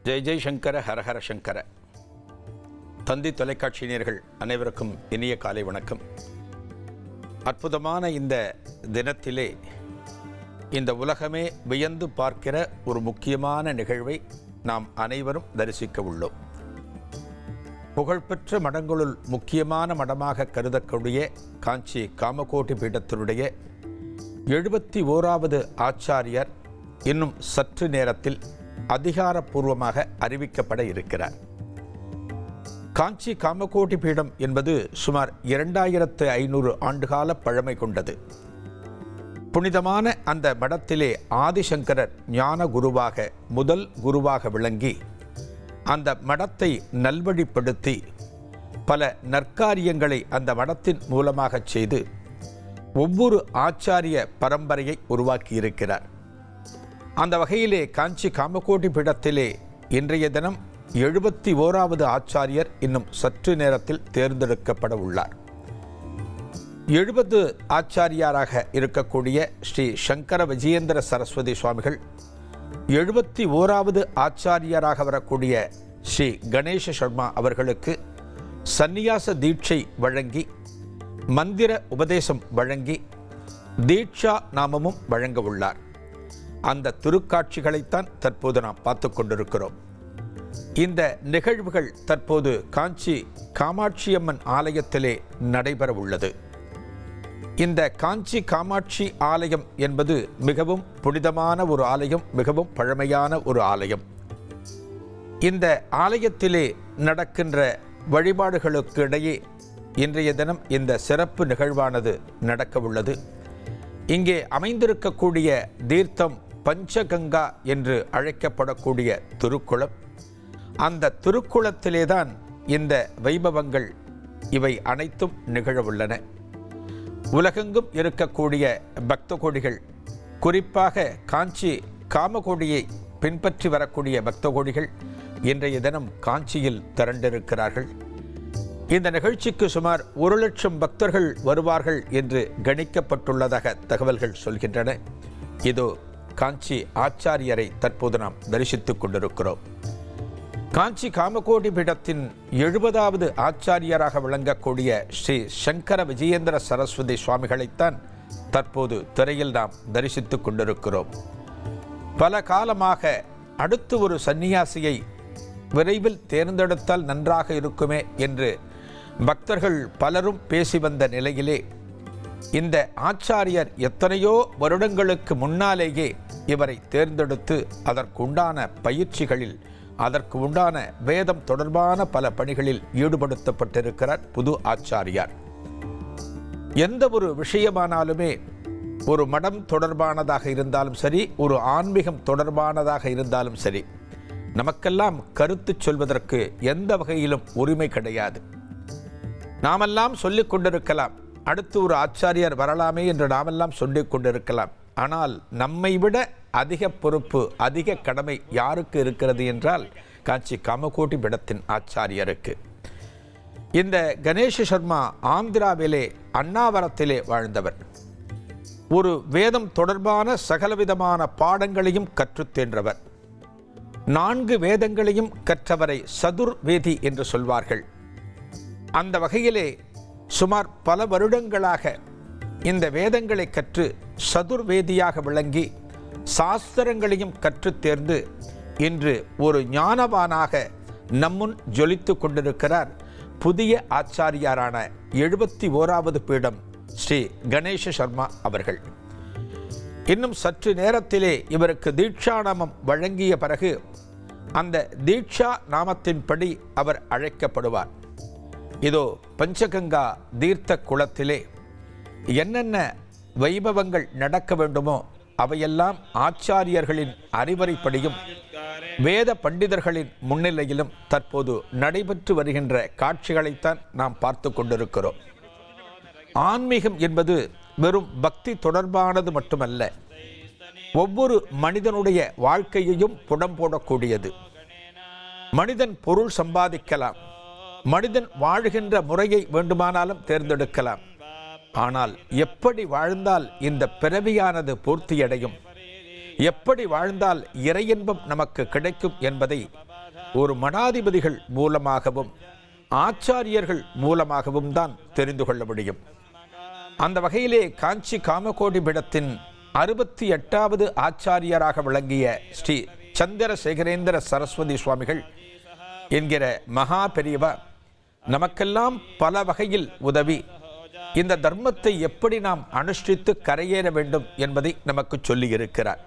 ஜெய் ஜெய் சங்கர ஹரஹர சங்கர. தந்தி தொலைக்காட்சியினர்கள் அனைவருக்கும் இனிய காலை வணக்கம். அற்புதமான இந்த தினத்திலே இந்த உலகமே வியந்து பார்க்கிற ஒரு முக்கியமான நிகழ்வை நாம் அனைவரும் தரிசிக்க உள்ளோம். புகழ்பெற்ற மடங்களுள் முக்கியமான மடமாக கருதக்கூடிய காஞ்சி காமகோட்டி பீடத்தினுடைய 71வது ஆச்சாரியர் இன்னும் சற்று நேரத்தில் அதிகாரப்பூர்வமாக அறிவிக்கப்பட இருக்கிறார். காஞ்சி காமகோட்டி பீடம் என்பது சுமார் 2500 ஆண்டுகால பழமை கொண்டது. புனிதமான அந்த மடத்திலே ஆதிசங்கரர் ஞான குருவாக முதல் குருவாக விளங்கி அந்த மடத்தை நல்வழிப்படுத்தி பல நற்காரியங்களை அந்த மடத்தின் மூலமாக செய்து ஒவ்வொரு ஆச்சாரிய பரம்பரையை உருவாக்கியிருக்கிறார். அந்த வகையிலே காஞ்சி காமகோட்டி பீடத்திலே இன்றைய தினம் 71வது ஆச்சாரியர் இன்னும் சற்று நேரத்தில் தேர்ந்தெடுக்கப்பட உள்ளார். 70 ஆச்சாரியாராக இருக்கக்கூடிய ஸ்ரீ சங்கர விஜயேந்திர சரஸ்வதி சுவாமிகள், 71வது ஆச்சாரியராக வரக்கூடிய ஸ்ரீ கணேச சர்மா அவர்களுக்கு சந்நியாச தீட்சை வழங்கி மந்திர உபதேசம் வழங்கி தீட்சா நாமமும் வழங்க உள்ளார். அந்த திருக்காட்சிகளைத்தான் தற்போது நாம் பார்த்து கொண்டிருக்கிறோம். இந்த நிகழ்வுகள் தற்போது காஞ்சி காமாட்சியம்மன் ஆலயத்திலே நடைபெற உள்ளது. இந்த காஞ்சி காமாட்சி ஆலயம் என்பது மிகவும் புனிதமான ஒரு ஆலயம், மிகவும் பழமையான ஒரு ஆலயம். இந்த ஆலயத்திலே நடக்கின்ற வழிபாடுகளுக்கு இடையே இன்றைய தினம் இந்த சிறப்பு நிகழ்வானது நடக்க உள்ளது. இங்கே அமைந்திருக்கக்கூடிய தீர்த்தம் பஞ்சகங்கா என்று அழைக்கப்படக்கூடிய திருக்குளம். அந்த திருக்குளத்திலேதான் இந்த வைபவங்கள் இவை அனைத்தும் நிகழவுள்ளன. உலகெங்கும் இருக்கக்கூடிய பக்த கோடிகள், குறிப்பாக காஞ்சி காமகோடியை பின்பற்றி வரக்கூடிய பக்த கோடிகள் இன்றைய தினம் காஞ்சியில் திரண்டிருக்கிறார்கள். இந்த நிகழ்ச்சிக்கு சுமார் 1,00,000 பக்தர்கள் வருவார்கள் என்று கணிக்கப்பட்டுள்ளதாக தகவல்கள் சொல்கின்றன. இதோ காஞ்சி ஆச்சாரியரை தற்போது நாம் தரிசித்துக் கொண்டிருக்கிறோம். காஞ்சி காமகோட்டி பீடத்தின் 70வது ஆச்சாரியராக விளங்கக்கூடிய ஸ்ரீ சங்கர விஜயேந்திர சரஸ்வதி சுவாமிகளைத்தான் தற்போது திரையில் நாம் தரிசித்துக் கொண்டிருக்கிறோம். பல காலமாக அடுத்து ஒரு சந்நியாசியை விரைவில் தேர்ந்தெடுத்தால் நன்றாக இருக்குமே என்று பக்தர்கள் பலரும் பேசி வந்த நிலையிலே இந்த ஆச்சாரியர் எத்தனையோ வருடங்களுக்கு முன்னாலேயே இவரை தேர்ந்தெடுத்து அதற்குண்டான பயிற்சிகளில், அதற்கு உண்டான வேதம் தொடர்பான பல பணிகளில் ஈடுபடுத்தப்பட்டிருக்கிறார் புது ஆச்சாரியார். எந்த ஒரு விஷயமானாலுமே ஒரு மடம் தொடர்பானதாக இருந்தாலும் சரி, ஒரு ஆன்மீகம் தொடர்பானதாக இருந்தாலும் சரி, நமக்கெல்லாம் கருத்து சொல்வதற்கு எந்த வகையிலும் உரிமை கிடையாது. நாமெல்லாம் சொல்லிக் கொண்டிருக்கலாம், அடுத்து ஒரு ஆச்சாரியர் வரலாமே என்று நாமெல்லாம் சொல்லிக் கொண்டிருக்கலாம். ஆனால் நம்மை விட அதிக பொறுப்பு, அதிக கடமை யாருக்கு இருக்கிறது என்றால் காஞ்சி காமகோட்டி பீடத்தின் ஆச்சாரியருக்கு. இந்த கணேச சர்மா ஆந்திராவிலே அண்ணாவரத்திலே வாழ்ந்தவர். ஒரு வேதம் தொடர்பான சகலவிதமான பாடங்களையும் கற்றுத்தேன்றவர். 4 வேதங்களையும் கற்றவரை சதுர்வேதி என்று சொல்வார்கள். அந்த வகையிலே சுமார் பல வருடங்களாக இந்த வேதங்களை கற்று சதுர்வேதியாக விளங்கி சாஸ்திரங்களையும் கற்று தேர்ந்து இன்று ஒரு ஞானவானாக நம்முன் ஜொலித்து கொண்டிருக்கிறார் புதிய ஆச்சாரியாரான 71வது பீடம் ஸ்ரீ கணேச சர்மா அவர்கள். இன்னும் சற்று நேரத்திலே இவருக்கு தீட்சா நாமம் வழங்கிய பிறகு அந்த தீட்சா நாமத்தின்படி அவர் அழைக்கப்படுவார். இதோ பஞ்சகங்கா தீர்த்த குளத்திலே என்னென்ன வைபவங்கள் நடக்க வேண்டுமோ அவையெல்லாம் ஆச்சாரியர்களின் அறிவுரைப்படியும் வேத பண்டிதர்களின் முன்னிலையிலும் தற்போது நடைபெற்று வருகின்ற காட்சிகளைத்தான் நாம் பார்த்து கொண்டிருக்கிறோம். ஆன்மீகம் என்பது வெறும் பக்தி தொடர்பானது மட்டுமல்ல, ஒவ்வொரு மனிதனுடைய வாழ்க்கையையும் புடம் போடக்கூடியது. மனிதன் பொருள் சம்பாதிக்கலாம், மனிதன் வாழ்கின்ற முறையை வேண்டுமானாலும் தேர்ந்தெடுக்கலாம். ஆனால் எப்படி வாழ்ந்தால் இந்த பிறவியானது பூர்த்தியடையும், எப்படி வாழ்ந்தால் இறையின்பம் நமக்கு கிடைக்கும் என்பதை ஒரு மடாதிபதிகள் மூலமாகவும் ஆச்சாரியர்கள் மூலமாகவும் தான் தெரிந்து கொள்ள முடியும். அந்த வகையிலே காஞ்சி காமகோடி பீடத்தின் 68வது ஆச்சாரியராக விளங்கிய ஸ்ரீ சந்திரசேகரேந்திர சரஸ்வதி சுவாமிகள் என்கிற மகா பெரியவா நமக்கெல்லாம் பல வகையில் உதவி இந்த தர்மத்தை எப்படி நாம் அனுஷ்டித்து கரையேற வேண்டும் என்பதை நமக்கு சொல்லி இருக்கிறார்.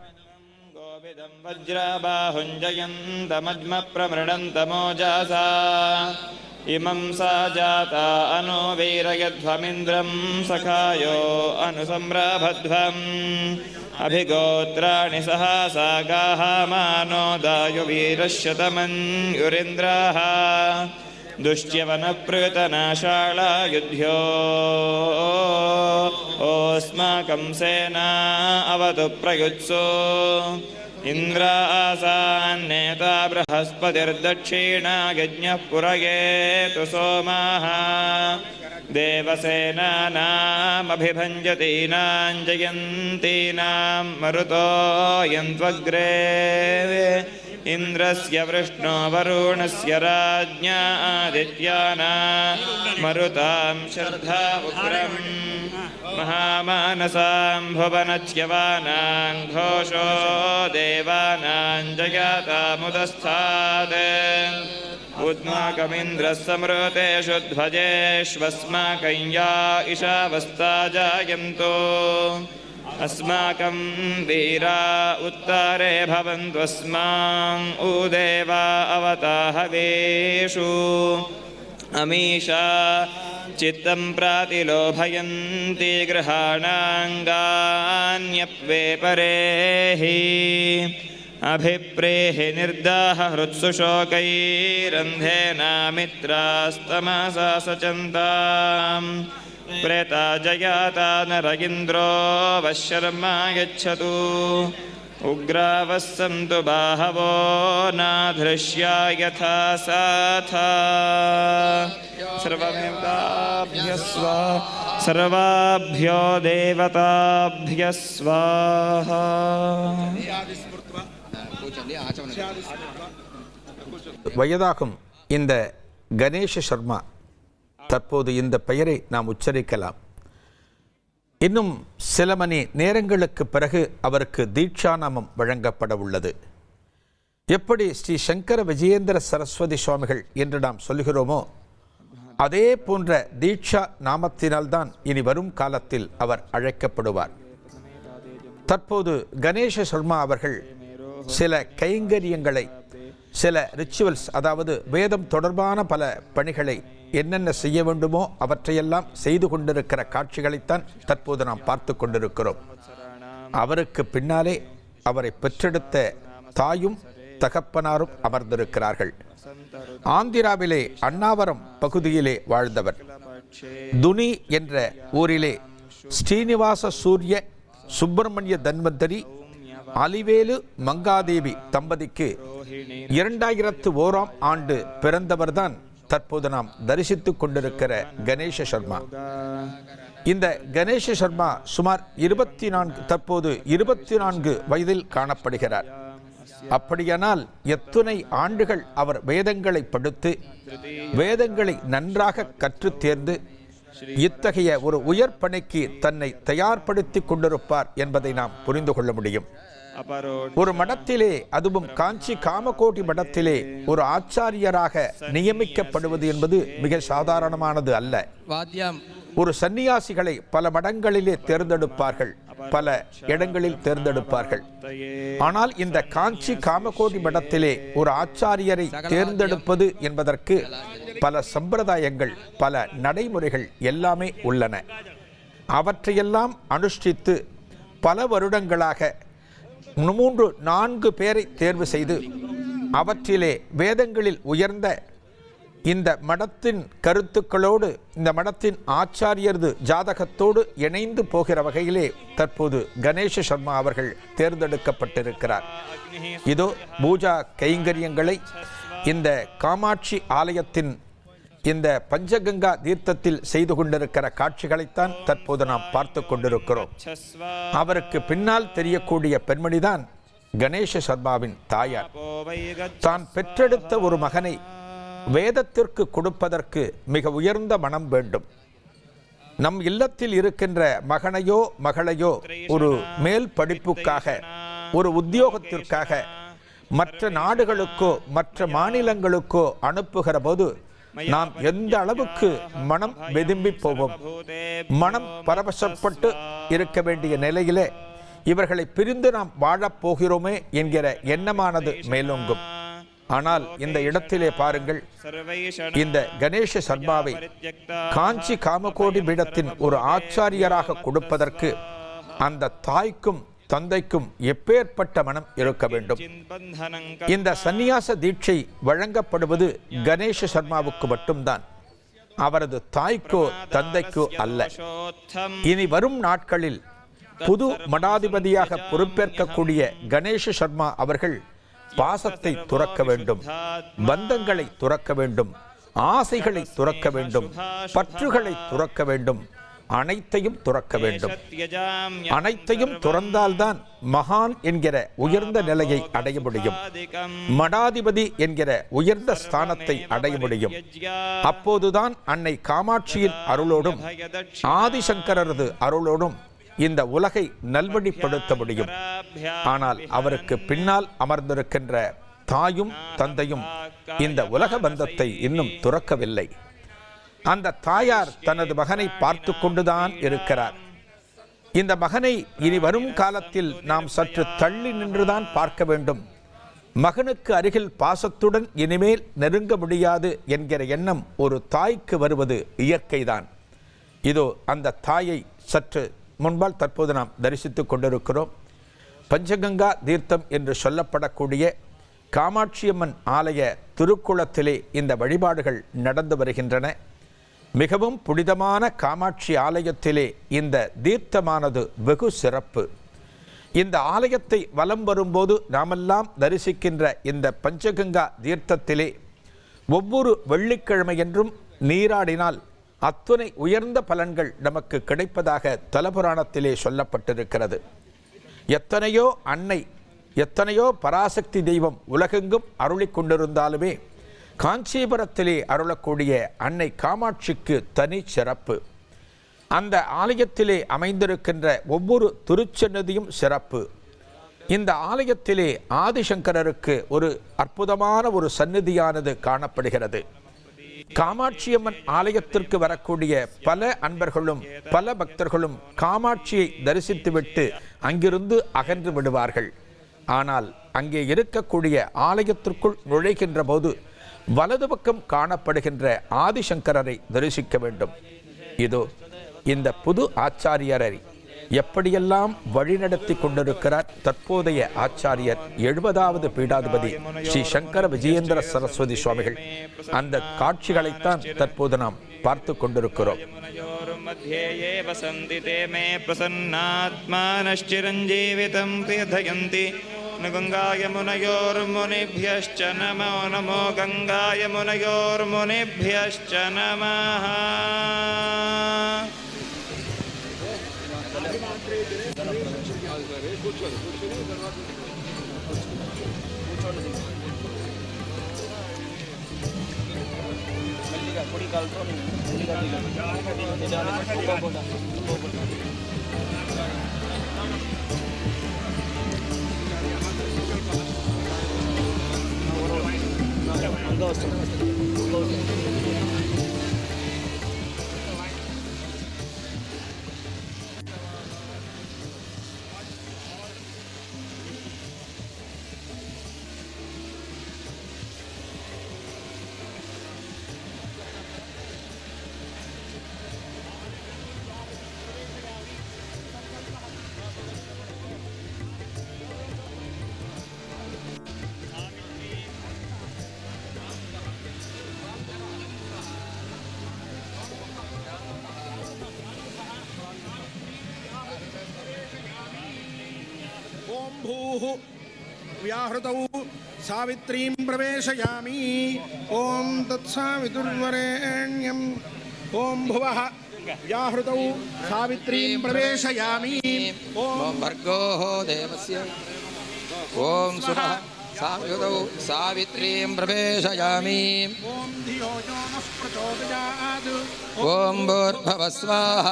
இமம் சாஜாதா அனோ வீரயத்வமிந்திரம் சகாயோ அனுசம்ராபத்வம் அபிகோத்ராணி சஹாசாகாஹ மானோதாயு வீரஷ்யதமன்யுரிந்திராஹ दुष्ट्यवनप्रयुतनाशाला युध्यो ओस्माकं सेना अवतु प्रयुत्सो इन्द्रासान्नेता बृहस्पतिर्दक्षिणा यज्ञः पुरयेतु सोमाः देवसेनानामभिभञ्जतीनां जयन्तीनां मरुतो यन्त्वग्रे इन्द्रस्य वृष्णो वरुणस्य राज्ञा आदित्यानां मरुतां श्रद्धा उग्रम् महामानसां भुवनच्यवानां घोषो देवानां जयातामुदस्थात् उद्माकमिन्द्रः समृतेषु ध्वजेष्वस्माकं या इषावस्ता जायन्तो अस्माकं वीरा उत्तरे भवन्त्वस्मां उदेवा अवताहवेषु अमीषा चित्तं प्रातिलोभयन्ति गृहाणाङ्गान्यप्वे परेहि अभिप्रेहि निर्दाह हृत्सु शोकैरन्धेनामित्रास्तमसा सचन्ताम् प्रेता जयाता नरगिन्द्रो वशर्मा यच्छतु उग्रावः सन्तु बाहवो नाधृष्या यथा साथा सर्वाभ्यो देवताभ्यः स्वाहा. வயதாகும் இந்த கணேஷ சர்மா தற்போது இந்த பெயரை நாம் உச்சரிக்கலாம். இன்னும் சில மணி நேரங்களுக்கு பிறகு அவருக்கு தீட்சா நாமம் வழங்கப்பட உள்ளது. எப்படி ஸ்ரீ சங்கர விஜயேந்திர சரஸ்வதி சுவாமிகள் என்று நாம் சொல்கிறோமோ அதே போன்ற தீட்சா நாமத்தினால்தான் இனி வரும் காலத்தில் அவர் அழைக்கப்படுவார். தற்போது கணேஷ சர்மா அவர்கள் சில கைங்கரியங்களை, சில ரிச்சுவல்ஸ், அதாவது வேதம் தொடர்பான பல பணிகளை என்னென்ன செய்ய வேண்டுமோ அவற்றையெல்லாம் செய்து கொண்டிருக்கிற காட்சிகளைத்தான் தற்போது நாம் பார்த்து கொண்டிருக்கிறோம். அவருக்கு பின்னாலே அவரை பெற்றெடுத்த தாயும் தகப்பனாரும் அமர்ந்திருக்கிறார்கள். ஆந்திராவிலே அண்ணாவரம் பகுதியிலே வாழ்ந்தவர். துனி என்ற ஊரிலே ஸ்ரீனிவாச சூரிய சுப்பிரமணிய தன்வந்தரி அலிவேலு மங்காதேவி தம்பதிக்கு 2001ஆம் ஆண்டு பிறந்தவர்தான் தற்போது நாம் தரிசித்துக் கொண்டிருக்கிற கணேஷ சர்மா. இந்த கணேஷ சர்மா சுமார் 24 வயதில் காணப்படுகிறார். அப்படியானால் எத்தனை ஆண்டுகள் அவர் வேதங்களை படித்து வேதங்களை நன்றாக கற்று தேர்ந்து இத்தகைய ஒரு உயர் பணிக்கு தன்னை தயார்படுத்தி கொண்டிருப்பார் என்பதை நாம் புரிந்து கொள்ள முடியும். ஒரு மடத்திலே, அதுவும் காஞ்சி காமகோடி மடத்திலே ஒரு ஆச்சாரியராக நியமிக்கப்படுவது என்பது மிக சாதாரணமானது அல்ல. ஒரு சன்னியாசிகளை பல மடங்களிலே தேர்ந்தெடுப்பார்கள், பல இடங்களில் தேர்ந்தெடுப்பார்கள். ஆனால் இந்த காஞ்சி காமகோடி மடத்திலே ஒரு ஆச்சாரியரை தேர்ந்தெடுப்பது என்பதற்கு பல சம்பிரதாயங்கள், பல நடைமுறைகள் எல்லாமே உள்ளன. அவற்றையெல்லாம் அனுஷ்டித்து பல வருடங்களாக 3-4 பேரை தேர்வு செய்து அவற்றிலே வேதங்களில் உயர்ந்த இந்த மடத்தின் கருத்துக்களோடு இந்த மடத்தின் ஆச்சாரியரது ஜாதகத்தோடு இணைந்து போகிற வகையிலே தற்போது கணேஷ சர்மா அவர்கள் தேர்ந்தெடுக்கப்பட்டிருக்கிறார். இதோ பூஜா கைங்கரியங்களை இந்த காமாட்சி ஆலயத்தின் இந்த பஞ்சகங்கா தீர்த்தத்தில் செய்து கொண்டிருக்கிற காட்சிகளைத்தான் தற்போது நாம் பார்த்து கொண்டிருக்கிறோம். அவருக்கு பின்னால் தெரியக்கூடிய பெண்மணிதான் கணேச சர்மாவின் தாயார் தான் பெற்றெடுத்த ஒரு மகனை வேதத்திற்கு கொடுப்பதற்கு மிக உயர்ந்த மனம் வேண்டும். நம் இல்லத்தில் இருக்கின்ற மகனையோ மகளையோ ஒரு மேல் படிப்புக்காக, ஒரு உத்தியோகத்திற்காக மற்ற நாடுகளுக்கோ மற்ற மாநிலங்களுக்கோ அனுப்புகிற போது நாம் எந்த அளவுக்கு மனம் வெதும்பி போவோம், மனம் பரவசப்பட்டு இருக்க வேண்டிய நிலையிலே இவர்களை பிரிந்து நாம் வாழப்போகிறோமே என்கிற எண்ணமானது மேலோங்கும். ஆனால் இந்த இடத்திலே பாருங்கள், இந்த கணேச சர்மாவை காஞ்சி காமகோடி பீடத்தின் ஒரு ஆச்சாரியராக கொடுப்பதற்கு அந்த தாய்க்கும் தந்தைக்கும் எப்பேற்பட்ட மனம் இருக்க வேண்டும். இந்த சந்நியாச தீட்சை வழங்கப்படுவது கணேச சர்மாவுக்கு மட்டும்தான், அவரது தாய்க்கோ தந்தைக்கோ அல்ல. இனி வரும் நாட்களில் புது மடாதிபதியாக பொறுப்பேற்கக்கூடிய கணேச சர்மா அவர்கள் பாசத்தை துறக்க வேண்டும், பந்தங்களை துறக்க வேண்டும், ஆசைகளை துறக்க வேண்டும், பற்றுகளை துறக்க வேண்டும், அனைத்தையும் துறக்க வேண்டும். அனைத்தையும் துறந்தால்தான் மகான் என்கிற உயர்ந்த நிலையை அடைய முடியும், மடாதிபதி என்கிற உயர்ந்த ஸ்தானத்தை அடைய முடியும். அப்போதுதான் அன்னை காமாட்சியின் அருளோடும் ஆதிசங்கரரது அருளோடும் இந்த உலகை நல்வழிப்படுத்த முடியும். ஆனால் அவருக்கு பின்னால் அமர்ந்திருக்கின்ற தாயும் தந்தையும் இந்த உலக பந்தத்தை இன்னும் துறக்கவில்லை. அந்த தாயார் தனது மகனை பார்த்து கொண்டுதான் இருக்கிறார். இந்த மகனை இனி வரும் காலத்தில் நாம் சற்று தள்ளி நின்றுதான் பார்க்க வேண்டும். மகனுக்கு அருகில் பாசத்துடன் இனிமேல் நெருங்க முடியாது என்கிற எண்ணம் ஒரு தாய்க்கு வருவது இயற்கைதான். இதோ அந்த தாயை சற்று முன்பால் தற்போது நாம் தரிசித்துக் கொண்டிருக்கிறோம். பஞ்சகங்கா தீர்த்தம் என்று சொல்லப்படக்கூடிய காமாட்சியம்மன் ஆலய திருக்குளத்திலே இந்த வழிபாடுகள் நடந்து வருகின்றன. மிகவும் புனிதமான காமாட்சி ஆலயத்திலே இந்த தீர்த்தமானது வெகு சிறப்பு. இந்த ஆலயத்தை வலம் வரும்போது நாமெல்லாம் தரிசிக்கின்ற இந்த பஞ்சகங்கா தீர்த்தத்திலே ஒவ்வொரு வெள்ளிக்கிழமையன்றும் நீராடினால் அத்துணை உயர்ந்த பலன்கள் நமக்கு கிடைப்பதாக தலபுராணத்திலே சொல்லப்பட்டிருக்கிறது. எத்தனையோ அன்னை, எத்தனையோ பராசக்தி தெய்வம் உலகெங்கும் அருளி கொண்டிருந்தாலுமே காஞ்சிபுரத்திலே அருளக்கூடிய அன்னை காமாட்சிக்கு தனி சிறப்பு. அந்த ஆலயத்திலே அமைந்திருக்கின்ற ஒவ்வொரு திருச்சன்னதியும் சிறப்பு. இந்த ஆலயத்திலே ஆதிசங்கரருக்கு ஒரு அற்புதமான ஒரு சந்நிதியானது காணப்படுகிறது. காமாட்சியம்மன் ஆலயத்திற்கு வரக்கூடிய பல அன்பர்களும் பல பக்தர்களும் காமாட்சியை தரிசித்துவிட்டு அங்கிருந்து அகன்று விடுவார்கள். ஆனால் அங்கே இருக்கக்கூடிய ஆலயத்திற்குள் நுழைகின்ற போது வலது பக்கம் காணப்படுகின்ற ஆதிசங்கரரை தரிசிக்க வேண்டும். இதோ இந்த புது ஆச்சாரியரை எப்படியெல்லாம் வழிநடத்தி கொண்டிருக்கிறார் தற்போதைய ஆச்சாரியர் 70வது பீடாதிபதி ஸ்ரீ சங்கர விஜயேந்திர சரஸ்வதி சுவாமிகள். அந்த காட்சிகளைத்தான் தற்போது நாம் பார்த்து கொண்டிருக்கிறோம். गंगाय मुनयोर्मुनिभ्यश्च नमो नमो गंगाय मुनयोर्मुनिभ्यश्च नमः. भूः व्याहृतौ सावित्रीं प्रवेशयामि. ॐ तत्सावितुर्वरेण्यम्. ॐ भुवः व्याहृतौ सावित्रीं प्रवेशयामि. ॐ भर्गो देवस्य ॐ सुरः सायुधौ सावित्रीं प्रवेशयामि ॐ धियो यो नः प्रचोदयात् ॐ भूर्भुवः स्वः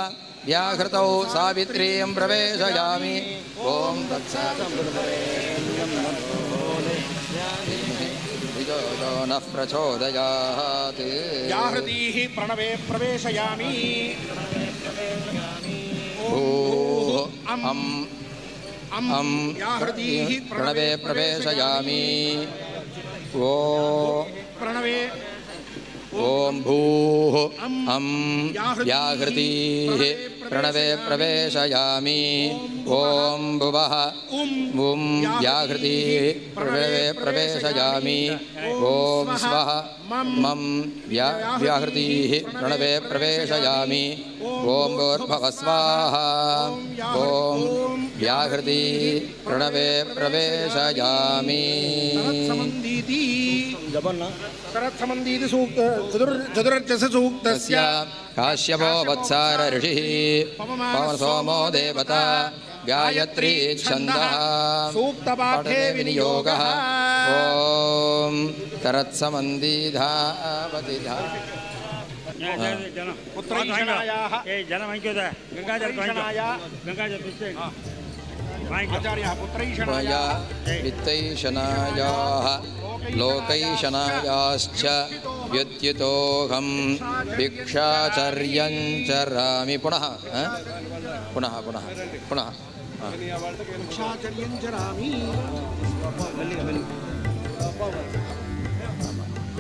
व्याहृतौ सावित्रीं प्रवेशयामि ॐ तत्सवितुर्वरेण्यं नः प्रचोदयात् व्याहृतीः प्रणवे प्रवेशयामि भूः अम् व्याहृतीः प्रणवे प्रवेशयामि ओ प्रणवे ॐ भूः अं व्याहृतीः प्रणवे प्रवेशयामि ॐ भुवः ॐ व्याहृतीः प्रणवे प्रवेशयामि ॐ स्वः मं व्याहृतीः प्रणवे प्रवेशयामि ॐ भूर्भुवः स्वाहा ॐ व्याहृतीः प्रणवे प्रवेशयामि सरत्समन्दीति सूक्त चतुर्जस सूक्तस्य काश्यपो वत्सार ऋषिः पवनसोमो देवता गायत्री छन्दः सूक्तपाठे विनियोगः ॐ तरत्समन्दीधावतिधा पुत्रैषणायाः आचार्यः पुत्रैषणायाः मया वित्तैषणायाः लोकैषणायाश्च व्युत्युतोऽहं भिक्षाचर्यं चरामि पुनः पुनः पुनः पुनः भिक्षाचर्यं चरामि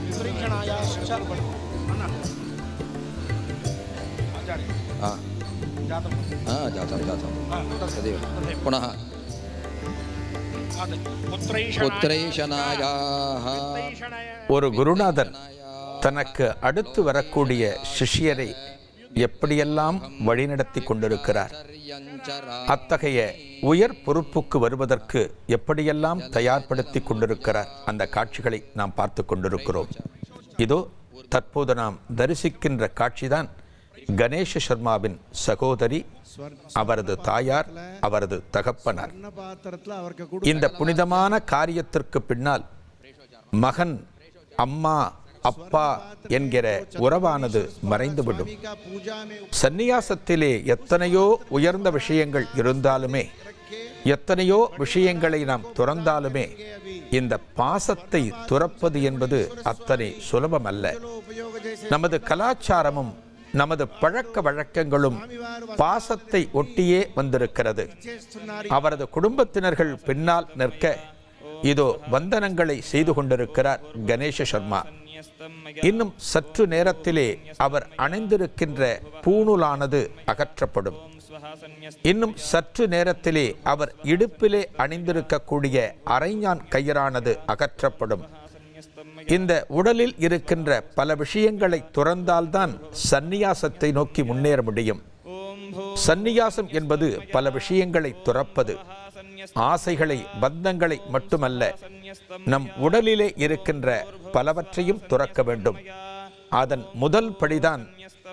पुत्रैषणायाश्च जातं तदेव पुनः புத்திரைஷனாயாக ஒரு குருநாதர் தனக்கு அடுத்து வரக்கூடிய சிஷ்யரை எப்படியெல்லாம் வழிநடத்தி கொண்டிருக்கிறார், அத்தகைய உயர் பொறுப்புக்கு வருவதற்கு எப்படியெல்லாம் தயார்படுத்தி கொண்டிருக்கிறார், அந்த காட்சிகளை நாம் பார்த்து கொண்டிருக்கிறோம். இதோ தற்போது நாம் தரிசிக்கின்ற காட்சிதான் கணேஷ சர்மாவின் சகோதரி, அவரது தாயார், அவரது தகப்பனார். இந்த புனிதமான காரியத்திற்கு பின்னால் மகன், அம்மா, அப்பா என்கிற உறவானது மறைந்துவிடும். சந்நியாசத்திலே எத்தனையோ உயர்ந்த விஷயங்கள் இருந்தாலுமே, எத்தனையோ விஷயங்களை நாம் துறந்தாலுமே, இந்த பாசத்தை துறப்பது என்பது அத்தனை சுலபமல்ல. நமது கலாச்சாரமும் நமது பழக்க வழக்கங்களும் பாசத்தை ஒட்டியே வந்திருக்கிறது. அவரது குடும்பத்தினர்கள் பின்னால் நிற்க இதோ வந்தனங்களை செய்து கொண்டிருக்கிறார் கணேஷ சர்மா. இன்னும் சற்று நேரத்திலே அவர் அணிந்திருக்கின்ற பூணூலானது அகற்றப்படும். இன்னும் சற்று நேரத்திலே அவர் இடுப்பிலே அணிந்திருக்கக்கூடிய அரைஞான் கயிறானது அகற்றப்படும். இந்த உடலில் இருக்கின்ற பல விஷயங்களை துறந்தால்தான் சந்நியாசத்தை நோக்கி முன்னேற முடியும். சந்நியாசம் என்பது பல விஷயங்களை துறப்பது, ஆசைகளை, பந்தங்களை மட்டுமல்ல, நம் உடலிலே இருக்கின்ற பலவற்றையும் துறக்க வேண்டும். அதன் முதல் படிதான்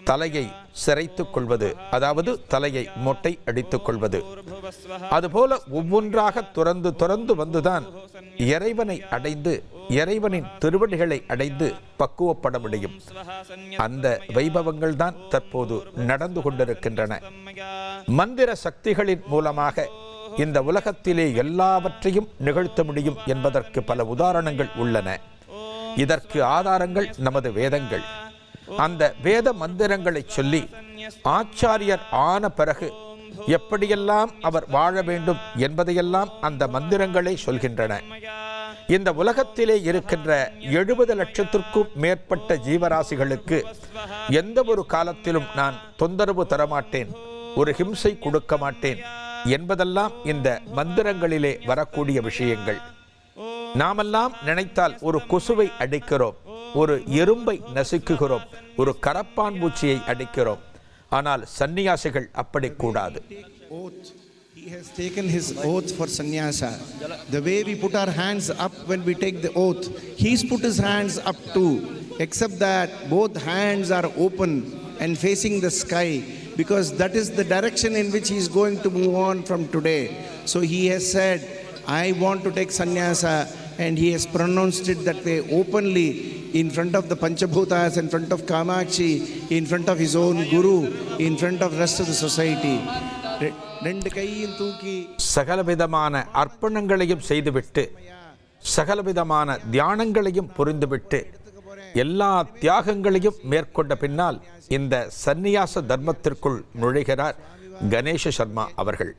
தலையை சிரைத்துக் கொள்வது, அதாவது தலையை மொட்டை அடித்துக் கொள்வது. அதுபோல ஒவ்வொன்றாக துறந்து துறந்து வந்துதான் இறைவனை அடைந்து, இறைவனின் திருவடிகளை அடைந்து பக்குவப்பட முடியும். அந்த வைபவங்கள் தான் தற்போது நடந்து கொண்டிருக்கின்றன. மந்திர சக்திகளின் மூலமாக இந்த உலகத்திலே எல்லாவற்றையும் நிகழ்த்த முடியும் என்பதற்கு பல உதாரணங்கள் உள்ளன. இதற்கு ஆதாரங்கள் நமது வேதங்கள். அந்த வேத மந்திரங்களை சொல்லி ஆச்சாரியர் ஆன பிறகு எப்படியெல்லாம் அவர் வாழ வேண்டும் என்பதையெல்லாம் அந்த மந்திரங்களே சொல்கின்றன. இந்த உலகத்திலே இருக்கின்ற 70 லட்சத்திற்கும் மேற்பட்ட ஜீவராசிகளுக்கு எந்த ஒரு காலத்திலும் நான் தொந்தரவு தரமாட்டேன், ஒரு ஹிம்சை கொடுக்க மாட்டேன் என்பதெல்லாம் இந்த மந்திரங்களிலே வரக்கூடிய விஷயங்கள். நாமெல்லாம் நினைத்தால் ஒரு கொசுவை அடிக்கிறோம், ஒரு எறும்பை நசுக்குகிறோம், ஒரு கரப்பான் பூச்சியை அடிக்கிறோம். ஆனால் சந்நியாசிகள் அப்படி கூடாது. He has taken his oath for sannyasa. The way we put our hands up when we take the oath, he's put his hands up too, except that both hands are open and facing the sky, because that is the direction in which he is going to move on from today. So he has said, I want to take sannyasa, and he has pronounced it that way openly in front of the Panchabhutas, in front of Kamakshi, in front of his own guru, in front of rest of the society. ரெண்டு கையில் தூக்கி சகலவிதமான அர்ப்பணங்களையும் செய்துவிட்டு சகலவிதமான தியானங்களையும் புரிந்துவிட்டு எல்லா தியாகங்களையும் மேற்கொண்ட பின்னால் இந்த சந்நியாச தர்மத்திற்குள் நுழைகிறார் கணேஷ சர்மா அவர்கள்.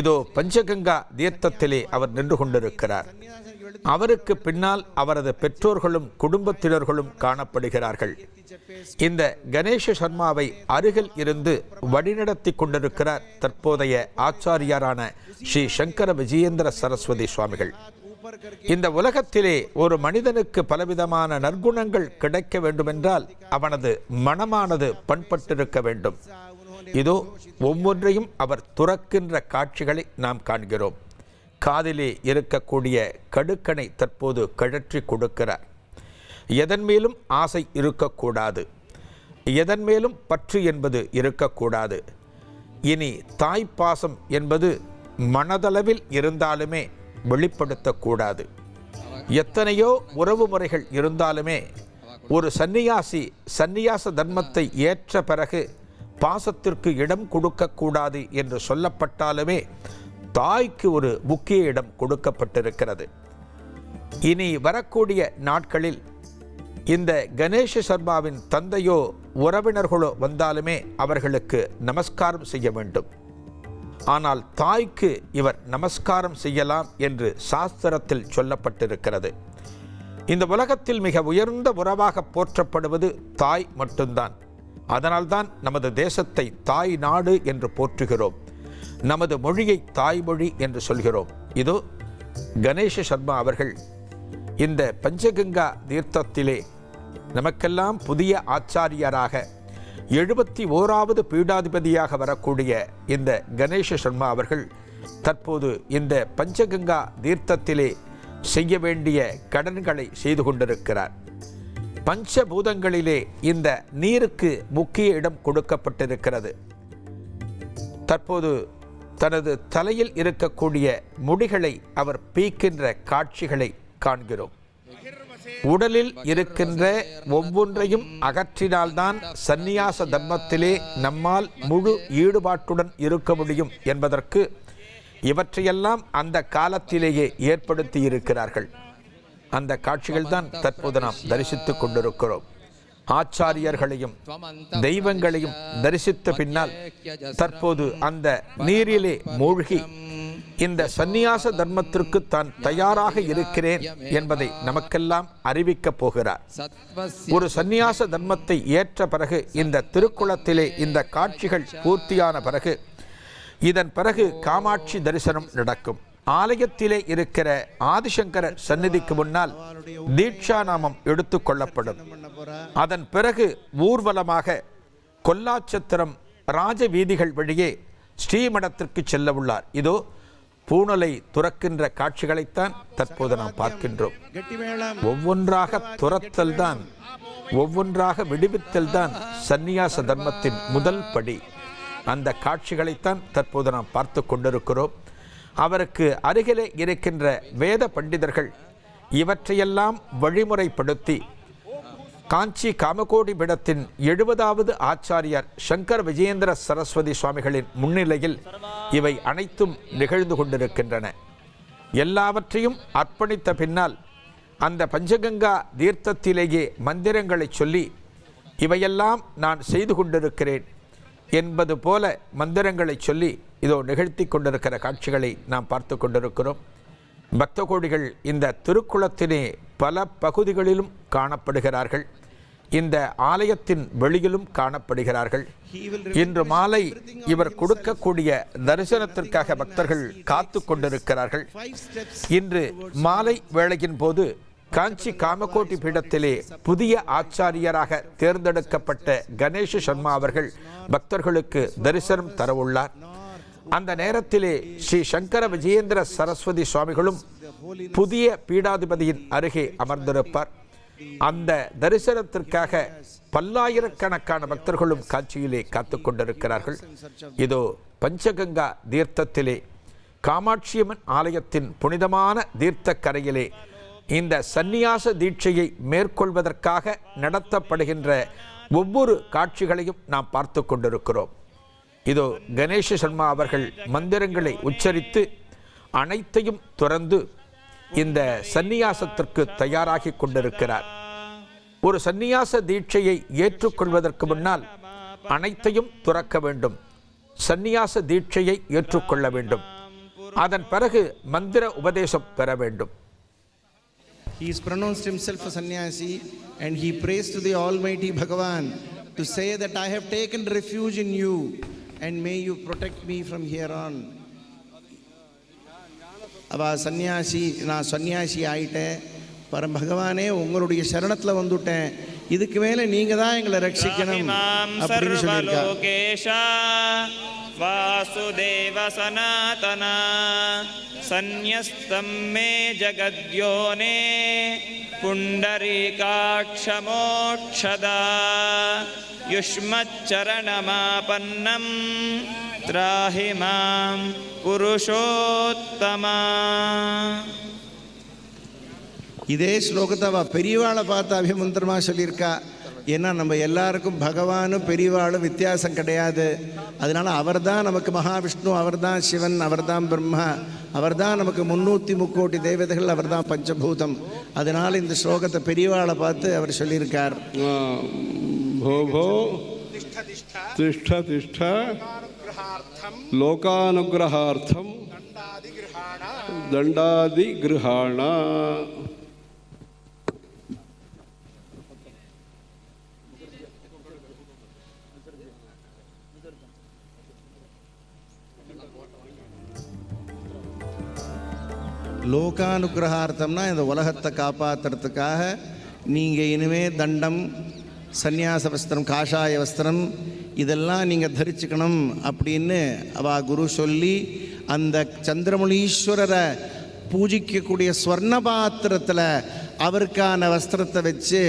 இதோ பஞ்சகங்கா தீர்த்தத்திலே அவர் நின்று கொண்டிருக்கிறார். அவருக்கு பின்னால் அவரது பெற்றோர்களும் குடும்பத்தினர்களும் காணப்படுகிறார்கள். இந்த கணேஷ சர்மாவை அருகில் இருந்து வழிநடத்தி கொண்டிருக்கிறார் தற்போதைய ஆச்சாரியாரான ஸ்ரீ சங்கர விஜயேந்திர சரஸ்வதி சுவாமிகள். இந்த உலகத்திலே ஒரு மனிதனுக்கு பலவிதமான நற்குணங்கள் கிடைக்க வேண்டுமென்றால் அவனது மனமானது பண்பட்டிருக்க வேண்டும். இதோ ஒவ்வொன்றையும் அவர் துறக்கின்ற காட்சிகளை நாம் காண்கிறோம். காதிலே இருக்கக்கூடிய கடுக்கனை தற்போது கழற்றி கொடுக்கிறார். எதன் மேலும் ஆசை இருக்கக்கூடாது, எதன் மேலும் பற்று என்பது இருக்கக்கூடாது. இனி தாய்ப்பாசம் என்பது மனதளவில் இருந்தாலுமே வெளிப்படுத்தக்கூடாது. எத்தனையோ உறவு முறைகள் இருந்தாலுமே ஒரு சந்நியாசி சந்நியாச தர்மத்தை ஏற்ற பிறகு பாசத்திற்கு இடம் கொடுக்கக்கூடாது என்று சொல்லப்பட்டாலுமே தாய்க்கு ஒரு முக்கிய இடம் கொடுக்கப்பட்டிருக்கிறது. இனி வரக்கூடிய நாட்களில் இந்த கணேஷ சர்மாவின் தந்தையோ உறவினர்களோ வந்தாலுமே அவர்களுக்கு நமஸ்காரம் செய்ய வேண்டும். ஆனால் தாய்க்கு இவர் நமஸ்காரம் செய்யலாம் என்று சாஸ்திரத்தில் சொல்லப்பட்டிருக்கிறது. இந்த உலகத்தில் மிக உயர்ந்த உறவாக போற்றப்படுவது தாய் மட்டும்தான். அதனால்தான் நமது தேசத்தை தாய் நாடு என்று போற்றுகிறோம். நமது மொழியை தாய்மொழி என்று சொல்கிறோம். இதோ கணேஷ சர்மா அவர்கள் இந்த பஞ்சகங்கா தீர்த்தத்திலே நமக்கெல்லாம் புதிய ஆச்சாரியராக 71வது பீடாதிபதியாக வரக்கூடிய இந்த கணேஷ சர்மா அவர்கள் தற்போது இந்த பஞ்சகங்கா தீர்த்தத்திலே செய்ய வேண்டிய கடன்களை செய்து கொண்டிருக்கிறார். பஞ்சபூதங்களிலே இந்த நீருக்கு முக்கிய இடம் கொடுக்கப்பட்டிருக்கிறது. தற்போது தனது தலையில் இருக்கக்கூடிய முடிகளை அவர் பீக்கின்ற காட்சிகளை காண்கிறோம். உடலில் இருக்கின்ற ஒவ்வொன்றையும் அகற்றினால்தான் சந்நியாச தர்மத்திலே நம்மால் முழு ஈடுபாட்டுடன் இருக்க முடியும் என்பதற்கு இவற்றையெல்லாம் அந்த காலத்திலேயே ஏற்படுத்தி இருக்கிறார்கள். அந்த காட்சிகள் தான் தற்போது நாம் தரிசித்துக் கொண்டிருக்கிறோம். ஆச்சாரியர்களையும் தெய்வங்களையும் தரிசித்த பின்னால் தற்போது அந்த நீரிலே மூழ்கி இந்த சந்நியாச தர்மத்திற்கு தான் தயாராக இருக்கிறேன் என்பதை நமக்கெல்லாம் அறிவிக்கப் போகிறார். ஒரு சந்நியாச தர்மத்தை ஏற்ற பிறகு இந்த திருக்குளத்திலே இந்த காட்சிகள் பூர்த்தியான பிறகு இதன் பிறகு காமாட்சி தரிசனம் நடக்கும். ஆலயத்திலே இருக்கிற ஆதிசங்கர சந்நிதிக்கு முன்னால் தீட்சா நாமம் எடுத்துக் கொள்ளப்படும். அதன் பிறகு ஊர்வலமாக கொல்லாச்சத்திரம் ராஜ வீதிகள் வழியே ஸ்ரீமடத்திற்கு செல்ல உள்ளார். இதோ பூணலை துறக்கின்ற காட்சிகளைத்தான் தற்போது நாம் பார்க்கின்றோம். ஒவ்வொன்றாக துரத்தல் தான், ஒவ்வொன்றாக விடுவித்தல் தான் சந்நியாச தர்மத்தின் முதல் படி. அந்த காட்சிகளைத்தான் தற்போது நாம் பார்த்து கொண்டிருக்கிறோம். அவருக்கு அருகிலே இருக்கின்ற வேத பண்டிதர்கள் இவற்றையெல்லாம் வழிமுறைப்படுத்தி காஞ்சி காமகோடி பீடத்தின் 70வது ஆச்சாரியார் சங்கர விஜயேந்திர சரஸ்வதி சுவாமிகளின் முன்னிலையில் இவை அனைத்தும் நிகழ்ந்து கொண்டிருக்கின்றன. எல்லாவற்றையும் அர்ப்பணித்த பின்னால் அந்த பஞ்சகங்கா தீர்த்தத்திலேயே மந்திரங்களை சொல்லி இவையெல்லாம் நான் செய்து கொண்டிருக்கிறேன் என்பது போல மந்திரங்களை சொல்லி இதோ நிகழ்த்தி கொண்டிருக்கிற காட்சிகளை நாம் பார்த்து கொண்டிருக்கிறோம். பக்த கோடிகள் இந்த திருக்குளத்தினே பல பகுதிகளிலும் காணப்படுகிறார்கள். இந்த ஆலயத்தின் வெளியிலும் காணப்படுகிறார்கள். இன்று மாலை இவர் கொடுக்கக்கூடிய தரிசனத்திற்காக பக்தர்கள் காத்து கொண்டிருக்கிறார்கள். இன்று மாலை வேளையின் போது காஞ்சி காமகோட்டி பீடத்திலே புதிய ஆச்சாரியராக தேர்ந்தெடுக்கப்பட்ட கணேஷ சர்மா அவர்கள் பக்தர்களுக்கு தரிசனம் தரவுள்ளார். அந்த நேரத்திலே ஸ்ரீ சங்கர விஜயேந்திர சரஸ்வதி சுவாமிகளும் புதிய பீடாதிபதியின் அருகே அமர்ந்திருப்பார். அந்த தரிசனத்திற்காக பல்லாயிரக்கணக்கான பக்தர்களும் காட்சியிலே காத்து கொண்டிருக்கிறார்கள். இதோ பஞ்சகங்கா தீர்த்தத்திலே காமாட்சியம்மன் ஆலயத்தின் புனிதமான தீர்த்த கரையிலே இந்த சந்நியாச தீட்சையை மேற்கொள்வதற்காக நடத்தப்படுகின்ற ஒவ்வொரு காட்சிகளையும் நாம் பார்த்து கொண்டிருக்கிறோம். இதோ கணேச சர்மா அவர்கள் மந்திரங்களை உச்சரித்து அனைத்தையும் துறந்து இந்த சந்நியாசத்திற்கு தயாராகி கொண்டிருக்கிறார். ஒரு சந்நியாச தீட்சையை ஏற்றுக்கொள்வதற்கு முன்னால் அனைத்தையும் துறக்க வேண்டும். சந்நியாச தீட்சையை ஏற்றுக்கொள்ள வேண்டும். அதன் பிறகு மந்திர உபதேசம் பெற வேண்டும். He is pronounced himself a sannyasi and he prays to the Almighty Bhagavan to say that I have taken refuge in you and may you protect me from here on. அவா சன்னியாசி, நான் சன்னியாசி ஆயிட்டேன், பரம் பகவானே உங்களுடைய சரணத்தில் வந்துட்டேன், இதுக்கு மேலே நீங்கள் தான் எங்களை ரட்சிக்கணும் அப்படின்னு சொல்லியிருக்கா. வாசுதேவ சனாதனா சந்யஸ்தம் மே ஜகத்யோனே புண்டரீகாட்சமோட்சதா யுஷ்மச்சரணமாபன்னம் த்ராஹி மாம் புருஷோத்தமா. இதே ஸ்லோகத்தை அவள் பெரியவாளை பார்த்து அபிமந்திரமாக சொல்லியிருக்கா. ஏன்னா நம்ம எல்லாருக்கும் பகவானும் பெரியவாளும் வித்தியாசம் கிடையாது. அதனால் அவர் தான் நமக்கு மகாவிஷ்ணு, அவர் தான் சிவன், அவர் தான் பிரம்மா, அவர் தான் நமக்கு 330 தேவதைகள், அவர் தான் பஞ்சபூதம். அதனால் இந்த ஸ்லோகத்தை பெரியவாளை பார்த்து அவர் சொல்லியிருக்கார். भो तिष्ठ तिष्ठ लोकानुग्रहार्थं दण्डादिगृहाण. லோகானுகிரகார்த்தம்னா இந்த உலகத்தை காப்பாற்றுறதுக்காக நீங்கள் இனிமேல் தண்டம், சந்நியாச வஸ்திரம், காஷாய வஸ்திரம் இதெல்லாம் நீங்கள் தரிச்சுக்கணும் அப்படின்னு அவள் குரு சொல்லி அந்த சந்திரமௌலீஸ்வரரை பூஜிக்கக்கூடிய ஸ்வர்ண பாத்திரத்தில் அவருக்கான வஸ்திரத்தை வச்சு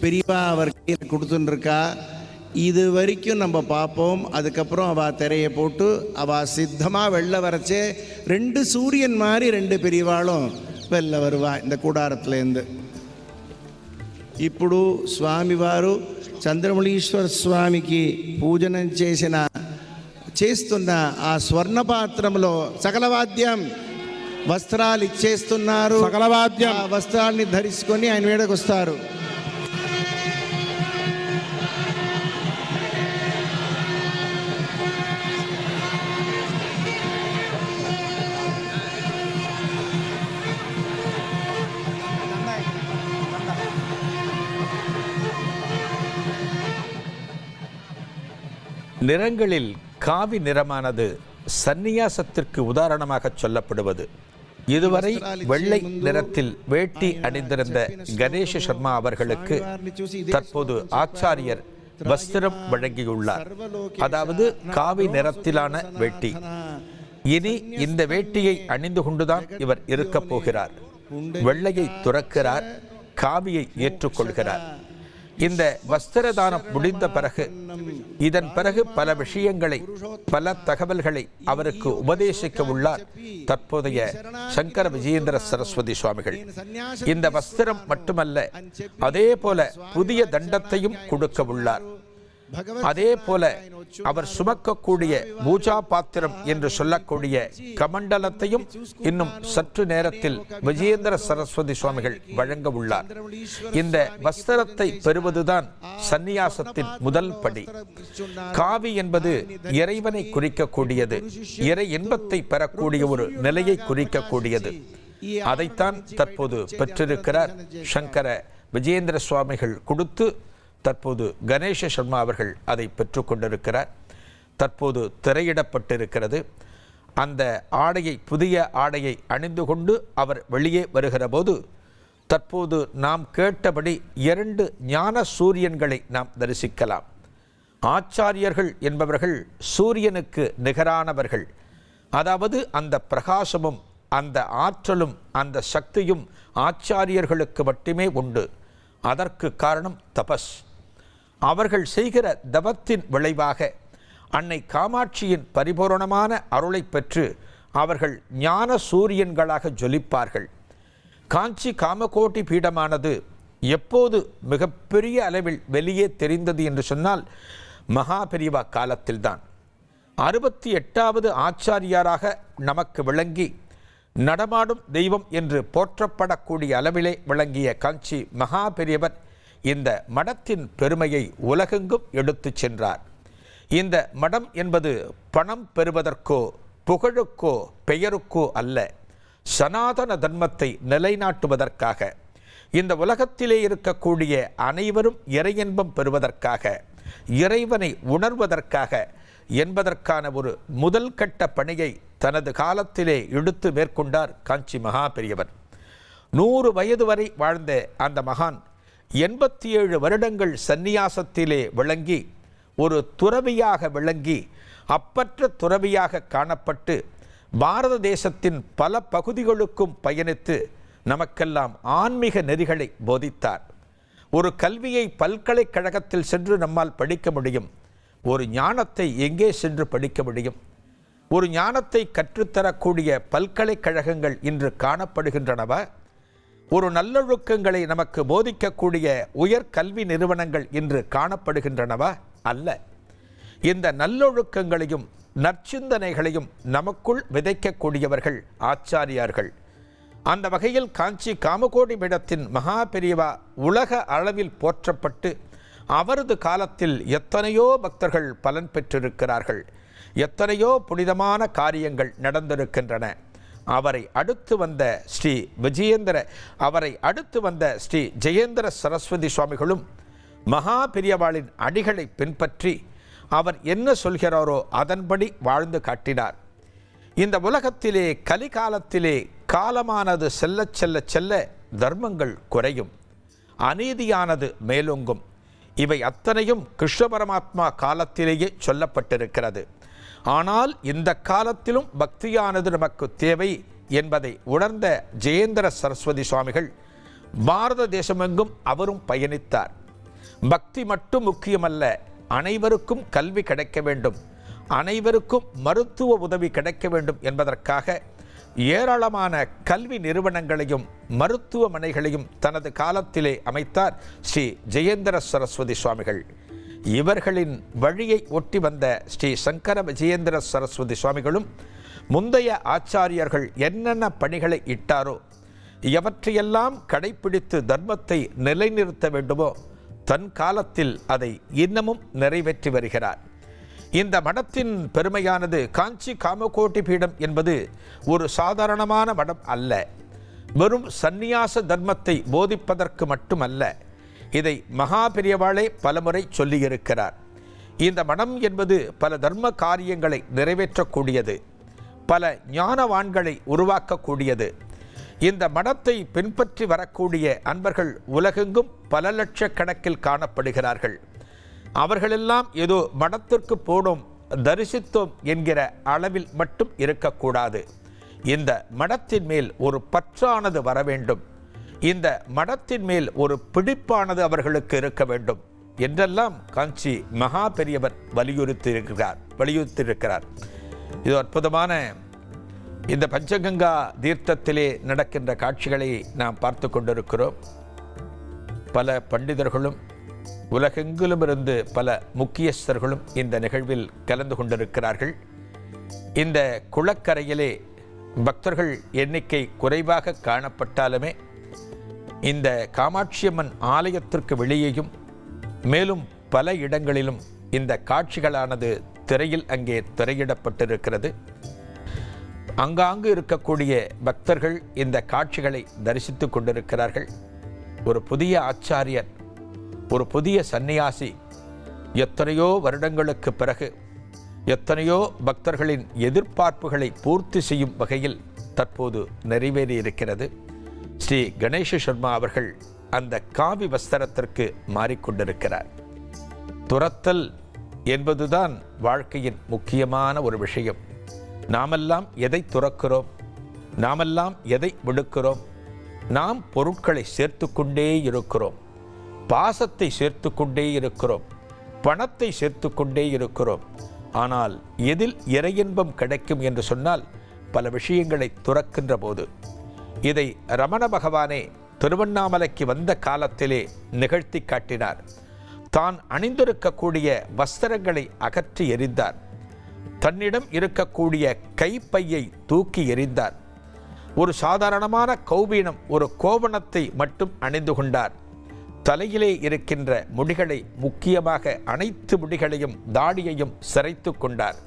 பெரியவா அவர் கையில் கொடுத்துட்டுருக்கா. இது வரைக்கும் நம்ம பார்ப்போம். அதுக்கப்புறம் அவள் திரையை போட்டு அவள் சித்தமாக வெளில வரைச்சே 2 சூரியன் மாதிரி 2 பெரியவாளும் வெளில வருவா இந்த கூடாரத்துலேருந்து. ఇప్పుడు స్వామివారు చంద్రమౌళీశ్వర స్వామికి పూజనం చేస్తున్న ఆ స్వర్ణ పాత్రంలో సకల వాద్యం వస్త్రాలు ఇచ్చేస్తున్నారు. సకల వాద్యం ఆ వస్త్రాల్ని ధరించుకొని ఆయన వేడకు వస్తారు. நிறங்களில் காவி நிறமானது சந்நியாசத்திற்கு உதாரணமாக சொல்லப்படுவது. இதுவரை வெள்ளை நிறத்தில் வேட்டி அணிந்திருந்த கணேச சர்மா அவர்களுக்கு தற்போது ஆச்சாரியர் வஸ்திரம் வழங்கியுள்ளார். அதாவது காவி நிறத்திலான வேட்டி. இனி இந்த வேட்டியை அணிந்து கொண்டுதான் இவர் இருக்கப் போகிறார். வெள்ளையை துறக்கிறார், காவியை ஏற்றுக்கொள்கிறார். இந்த வஸ்திரதானம் முடிந்த பிறகு இதன் பிறகு பல விஷயங்களை, பல தகவல்களை அவருக்கு உபதேசிக்க உள்ளார் தற்போதைய சங்கர விஜயேந்திர சரஸ்வதி சுவாமிகள். இந்த வஸ்திரம் மட்டுமல்ல, அதே போல புதிய தண்டத்தையும் கொடுக்க உள்ளார். அதே போல அவர் சுமக்கக்கூடிய பூஜா பாத்திரம் என்று சொல்லக்கூடிய கமண்டலத்தையும் இன்னும் சற்று நேரத்தில் விஜயேந்திர சரஸ்வதி சுவாமிகள் வழங்க உள்ளார். இந்த வஸ்திரத்தை பெறுவதுதான் சந்நியாசத்தின் முதல் படி. காவி என்பது இறைவனை குறிக்கக்கூடியது, இறை இன்பத்தை பெறக்கூடிய ஒரு நிலையை குறிக்கக்கூடியது. அதைத்தான் தற்போது பெற்றிருக்கிறார் சங்கர விஜயேந்திர சுவாமிகள் கொடுத்து. தற்போது கணேச சர்மா அவர்கள் அதை பெற்றுக்கொண்டிருக்கிறார். தற்போது திரையிடப்பட்டிருக்கிறது. அந்த ஆடையை, புதிய ஆடையை அணிந்து கொண்டு அவர் வெளியே வருகிற போது தற்போது நாம் கேட்டபடி 2 ஞான சூரியன்களை நாம் தரிசிக்கலாம். ஆச்சாரியர்கள் என்பவர்கள் சூரியனுக்கு நிகரானவர்கள். அதாவது அந்த பிரகாசமும் அந்த ஆற்றலும் அந்த சக்தியும் ஆச்சாரியர்களுக்கு மட்டுமே உண்டு. அதற்கு காரணம் தபஸ். அவர்கள் செய்கிற தவத்தின் விளைவாக அன்னை காமாட்சியின் பரிபூரணமான அருளை பெற்று அவர்கள் ஞான சூரியன்களாக ஜொலிப்பார்கள். காஞ்சி காமகோட்டி பீடமானது எப்போது மிகப்பெரிய அளவில் வெளியே தெரிந்தது என்று சொன்னால் மகா பெரியவா காலத்தில்தான். 68வது ஆச்சாரியாராக நமக்கு விளங்கி நடமாடும் தெய்வம் என்று போற்றப்படக்கூடிய அளவிலே விளங்கிய காஞ்சி மகா பெரியவர் இந்த மடத்தின் பெருமையை உலகெங்கும் எடுத்துச் சென்றார். இந்த மடம் என்பது பணம் பெறுவதற்கோ புகழுக்கோ பெயருக்கோ அல்ல, சனாதன தர்மத்தை நிலைநாட்டுவதற்காக, இந்த உலகத்திலே இருக்கக்கூடிய அனைவரும் இறையின்பம் பெறுவதற்காக, இறைவனை உணர்வதற்காக என்பதற்கான ஒரு முதல் கட்ட பணியை தனது காலத்திலே எடுத்து மேற்கொண்டார் காஞ்சி மகா பெரியவர். 100 வயது வரை வாழ்ந்த அந்த மகான் 87 வருடங்கள் சந்நியாசத்திலே விளங்கி ஒரு துறவியாக விளங்கி அப்பற்ற துறவியாக காணப்பட்டு பாரத தேசத்தின் பல பகுதிகளுக்கும் பயணித்து நமக்கெல்லாம் ஆன்மீக நெறிகளை போதித்தார். ஒரு கல்வியை பல்கலைக்கழகத்தில் சென்று நம்மால் படிக்க முடியும், ஒரு ஞானத்தை எங்கே சென்று படிக்க முடியும்? ஒரு ஞானத்தை கற்றுத்தரக்கூடிய பல்கலைக்கழகங்கள் இன்று காணப்படுகின்றனவா? ஒரு நல்லொழுக்கங்களை நமக்கு போதிக்கக்கூடிய உயர்கல்வி நிறுவனங்கள் இன்று காணப்படுகின்றனவா? அல்ல. இந்த நல்லொழுக்கங்களையும் நற்சிந்தனைகளையும் நமக்குள் விதைக்கக்கூடியவர்கள் ஆச்சாரியார்கள். அந்த வகையில் காஞ்சி காமகோடி பீடத்தின் மகா பெரியவா உலக அளவில் போற்றப்பட்டு அவரது காலத்தில் எத்தனையோ பக்தர்கள் பலன் பெற்றிருக்கிறார்கள், எத்தனையோ புனிதமான காரியங்கள் நடந்திருக்கின்றன. அவரை அடுத்து வந்த ஸ்ரீ ஜெயேந்திர சரஸ்வதி சுவாமிகளும் மகா பெரியவாளின் அடிகளை பின்பற்றி அவர் என்ன சொல்கிறாரோ அதன்படி வாழ்ந்து காட்டினார். இந்த உலகத்திலே கலிகாலத்திலே காலமானது செல்ல செல்ல செல்ல தர்மங்கள் குறையும், அநீதியானது மேலோங்கும். இவை அத்தனையும் கிருஷ்ண பரமாத்மா காலத்திலேயே சொல்லப்பட்டிருக்கிறது. ஆனால் இந்த காலத்திலும் பக்தியானது நமக்கு தேவை என்பதை உணர்ந்த ஜெயேந்திர சரஸ்வதி சுவாமிகள் பாரத தேசமெங்கும் அவரும் பயணித்தார். பக்தி மட்டும் முக்கியமல்ல, அனைவருக்கும் கல்வி கிடைக்க வேண்டும், அனைவருக்கும் மருத்துவ உதவி கிடைக்க வேண்டும் என்பதற்காக ஏராளமான கல்வி நிறுவனங்களையும் மருத்துவமனைகளையும் தனது காலத்திலே அமைத்தார் ஸ்ரீ ஜெயேந்திர சரஸ்வதி சுவாமிகள். இவர்களின் வழியை ஒட்டி வந்த ஸ்ரீ சங்கர விஜயேந்திர சரஸ்வதி சுவாமிகளும் முந்தைய ஆச்சாரியர்கள் என்னென்ன பணிகளை இட்டாரோ எவற்றையெல்லாம் கடைப்பிடித்து தர்மத்தை நிலைநிறுத்த வேண்டுமோ தன் காலத்தில் அதை இன்னமும் நிறைவேற்றி வருகிறார். இந்த மடத்தின் பெருமையானது காஞ்சி காமகோட்டி பீடம் என்பது ஒரு சாதாரணமான மடம் அல்ல. வெறும் சந்நியாச தர்மத்தை போதிப்பதற்கு மட்டுமல்ல, இதை மகா பெரியவாளே பலமுறை சொல்லியிருக்கிறார். இந்த மடம் என்பது பல தர்ம காரியங்களை நிறைவேற்றக்கூடியது, பல ஞானவான்களை உருவாக்கக்கூடியது. இந்த மடத்தை பின்பற்றி வரக்கூடிய அன்பர்கள் உலகெங்கும் பல லட்சக்கணக்கில் காணப்படுகிறார்கள். அவர்களெல்லாம் ஏதோ மடத்திற்கு போனோம் தரிசித்தோம் என்கிற அளவில் மட்டும் இருக்கக்கூடாது. இந்த மடத்தின் மேல் ஒரு பற்றானது வர வேண்டும், இந்த மடத்தின் மேல் ஒரு பிடிப்பானது அவர்களுக்கு இருக்க வேண்டும் என்றெல்லாம் காஞ்சி மகா பெரியவர் வலியுறுத்தியிருக்கிறார். இது அற்புதமான இந்த பஞ்சகங்கா தீர்த்தத்திலே நடக்கின்ற காட்சிகளை நாம் பார்த்து கொண்டிருக்கிறோம். பல பண்டிதர்களும் உலகெங்கிலுமிருந்து பல முக்கியஸ்தர்களும் இந்த நிகழ்வில் கலந்து கொண்டிருக்கிறார்கள். இந்த குளக்கரையிலே பக்தர்கள் எண்ணிக்கை குறைவாக காணப்பட்டாலுமே இந்த காமாட்சியம்மன் ஆலயத்திற்கு வெளியேயும் மேலும் பல இடங்களிலும் இந்த காட்சிகளானது திரையில் அங்கே திரையிடப்பட்டிருக்கிறது. அங்காங்கு இருக்கக்கூடிய பக்தர்கள் இந்த காட்சிகளை தரிசித்து கொண்டிருக்கிறார்கள். ஒரு புதிய ஆச்சாரியர், ஒரு புதிய சந்நியாசி எத்தனையோ வருடங்களுக்கு பிறகு எத்தனையோ பக்தர்களின் எதிர்பார்ப்புகளை பூர்த்தி செய்யும் வகையில் தற்போது நிறைவேறியிருக்கிறது. ஸ்ரீ கணேஷ சர்மா அவர்கள் அந்த காவி வஸ்திரத்திற்கு மாறிக்கொண்டிருக்கிறார். துரத்தல் என்பதுதான் வாழ்க்கையின் முக்கியமான ஒரு விஷயம். நாமெல்லாம் எதை துறக்கிறோம், நாமெல்லாம் எதை விடுக்கிறோம்? நாம் பொருட்களை சேர்த்து கொண்டே இருக்கிறோம், பாசத்தை சேர்த்து கொண்டே இருக்கிறோம், பணத்தை சேர்த்து கொண்டே இருக்கிறோம். ஆனால் எதில் இறையின்பம் கிடைக்கும் என்று சொன்னால் பல விஷயங்களை துறக்கின்ற போது இதை ரமண பகவானே திருவண்ணாமலைக்கு வந்த காலத்திலே நிகழ்த்தி காட்டினார். தான் அணிந்திருக்கக்கூடிய வஸ்திரங்களை அகற்றி எறிந்தார். தன்னிடம் இருக்கக்கூடிய கைப்பையை தூக்கி எறிந்தார். ஒரு சாதாரணமான கௌபீனம், ஒரு கோவணத்தை மட்டும் அணிந்து கொண்டார். தலையிலே இருக்கின்ற முடிகளை, முக்கியமாக அனைத்து முடிகளையும் தாடியையும் சிரைத்து கொண்டார்.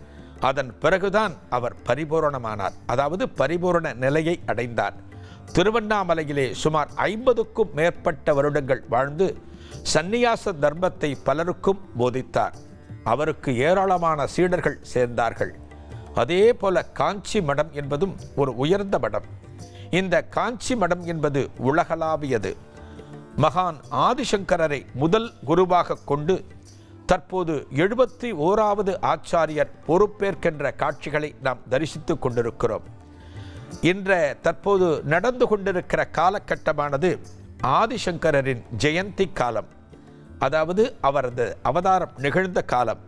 அதன் பிறகுதான் அவர் பரிபூரணமானார், அதாவது பரிபூரண நிலையை அடைந்தார். திருவண்ணாமலையிலே சுமார் 50க்கும் மேற்பட்ட வருடங்கள் வாழ்ந்து சந்நியாச தர்மத்தை பலருக்கும் போதித்தார். அவருக்கு ஏராளமான சீடர்கள் சேர்ந்தார்கள். அதே போல காஞ்சி மடம் என்பதும் ஒரு உயர்ந்த மடம். இந்த காஞ்சி மடம் என்பது உலகளாவியது. மகான் ஆதிசங்கரரை முதல் குருவாக கொண்டு தற்போது 71வது ஆச்சாரியர் பொறுப்பேற்கின்ற காட்சிகளை நாம் தரிசித்து கொண்டிருக்கிறோம். தற்போது நடந்து கொண்டிருக்கிற காலகட்டமானது ஆதிசங்கரின் ஜெயந்தி காலம், அதாவது அவரது அவதாரம் நிகழ்ந்த காலம்.